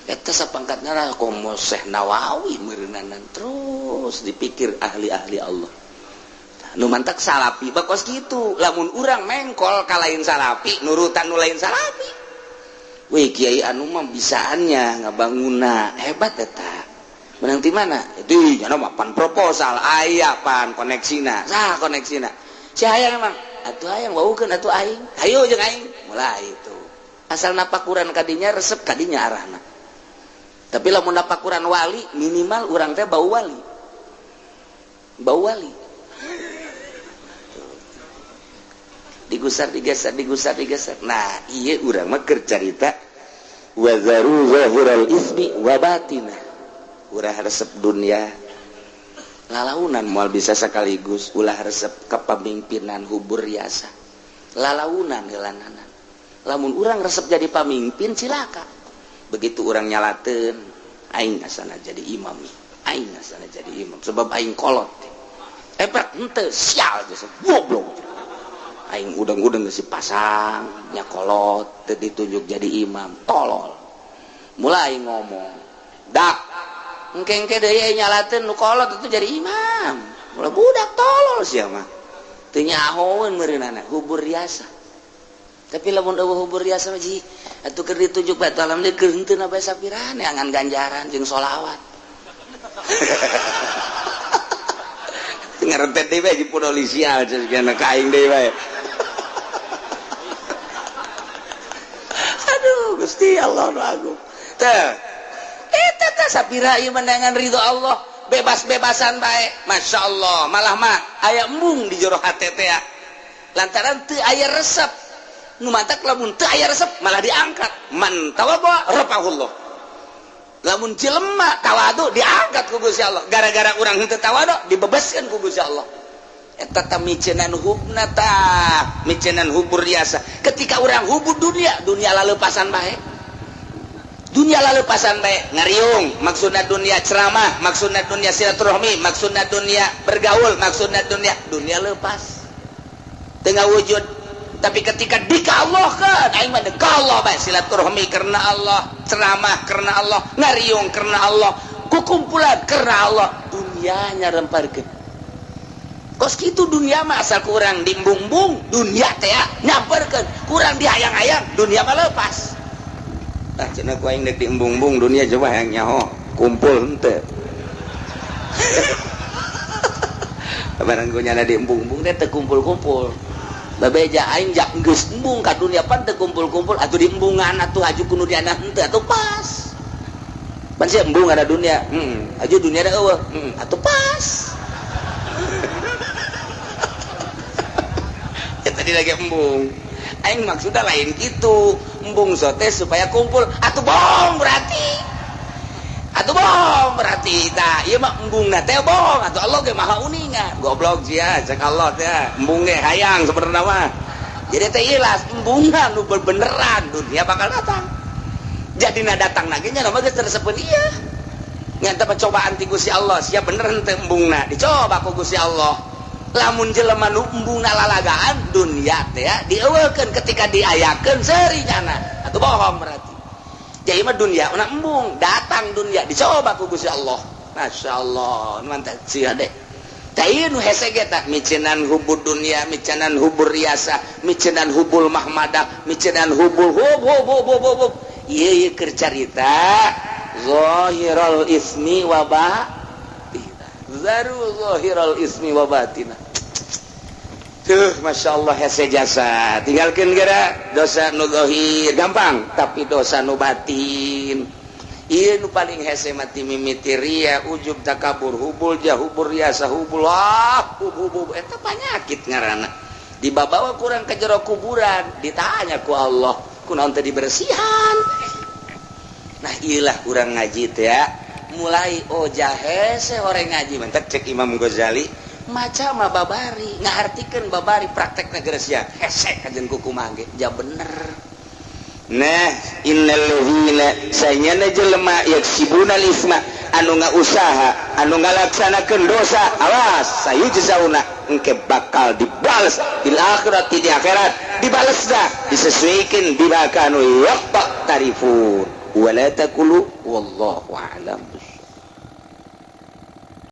eta sapangkatnya na komo Syekh Nawawi meureunnan terus dipikir ahli-ahli Allah nu mantak salapi bakos kitu lamun urang mengkol ka lain salapi nurutan nu lain salapi weh kiai anu mah bisaannya ngabangunna hebat eta menang di mana itu nya mah pan proposal aya pan koneksina sah koneksina si hayang emang atuh hayang waukeun atuh aing hayu jeung aing mulai itu asal napakuran kadinya resep kadinya arahna tapi lamun napakuran wali minimal urang teh bau wali digusar digeser nah iya urang mah keur carita wa zaru zahiral ismi wa batinah urang resep dunia lalaunan moal bisa sekaligus ulah resep kepemimpinan hubur riasa lalaunan gelananan lamun urang resep jadi pamimpin cilaka begitu urang nyalateun aing asana jadi imam sebab aing kolot epek henteu sial geus goblok aing udang-udang geus pasang nya kolot teu ditunjuk jadi imam tolol mulai ngomong dak engke deui nyalateun nu kolot itu jadi imam mulai budak tolol sia mah teu nyahoeun meureunana hubur riasa tapi lamun eueuh hubur riasa mah ji atuh keur ditunjuk bae alhamdulillah keur henteu na bae sapirane angan ganjaran jeung sholawat ngarentet deui bae di polisial cenah kaing deui bae Gusti Allah nu agung teh eta teh sapira ieu menangan ridho Allah bebas-bebasan bae Masya Allah malah mah aya embung di jero hate teh lantaran teu aya resep nu mantak lamun teu aya resep malah diangkat man tawadhu rafa'ullah lamun jelema tawadu diangkat ku Gusti Allah gara-gara urang henteu tawadu dibebaskeun ku Gusti Allah eta tah micenan hubna tah micenan hubur riasa ketika urang hubur dunia laleupasan bae ngariung maksudna dunia ceramah maksudna dunia silaturahmi maksudna dunia bergaul maksudna dunia leupas teu ngawujud tapi ketika dikallahkeun aing mah dekallah bae silaturahmi karena Allah ceramah karena Allah ngariung karena Allah kukumpulan karena Allah dunia nyaremparkeun kos kitu dunia mah asal kurang diembung-embung dunia teh nyamperkeun kurang dihayang-hayang dunia mah leupas tah cenah ku aing deuk diembung-embung dunia coba hayang nyaho kumpul henteu barang ku nyana diembung-embung teh teu kumpul-kumpul babeja aing jak geus embung ka dunia pan teu kumpul-kumpul atuh diembungan atuh aju kudu diana henteu atuh pas pan sia embung ada dunia aju dunia da eueuh atuh pas ya tadi lagi embung aing maksudnya lain gitu embung sote supaya kumpul atuh bohong berarti tah ieu mah embungna teh bohong atuh Allah ge maha uningan goblok sia cek Allah teh embung ge hayang sebenarnya mah jadi teh ilas embungan nu beneran dunia bakal datang jadi na datang lagi nya mah geus tersebut ieu ngan teh cobaan ti Gusti Allah sia bener henteu embungna dicoba ku Gusti Allah lamun jelema nu embungna lalagaan dunia teh dieuwekeun ketika diayakeun serinyana atuh bohong berarti jadi mah dunia una embung datang dunia dicoba ku Gusti Allah Masya Allah mantap sia deh tah ieu nu hese ge tah micenan hubur dunia micenan hubur riasa micenan hubul mahmadah micenan hubul hub ieu keur carita zahiral ismi wa batinah zaru zahiral ismi wa batinah tuh Masya Allah hese jasa tinggalkan gara dosa nu zahir gampang tapi dosa nu batin ieu nu paling hese mati mimiti ria ujub takabur hubul jahubur riasa hubul hubul eta panyakit ngaranna dibawa kurang ke jero kuburan ditanya ku Allah kunaon teh dibersihan nah iyalah kurang ngaji teh ya mulai jahese horeng ngaji mantap cek Imam Ghazali maca mah babari ngahartikeun babari praktek negara sia hese kajen kuku mage ja bener nah innal ladzina sayana jelema yaksibuna isma anu ngausaha anu ngalaksanakeun dosa awas sayujzauna engke bakal dibales bil akhirati di akhirat dibalesna disesuaikeun bima kanu yaqtarifun wala taqulu wallahu a'lam.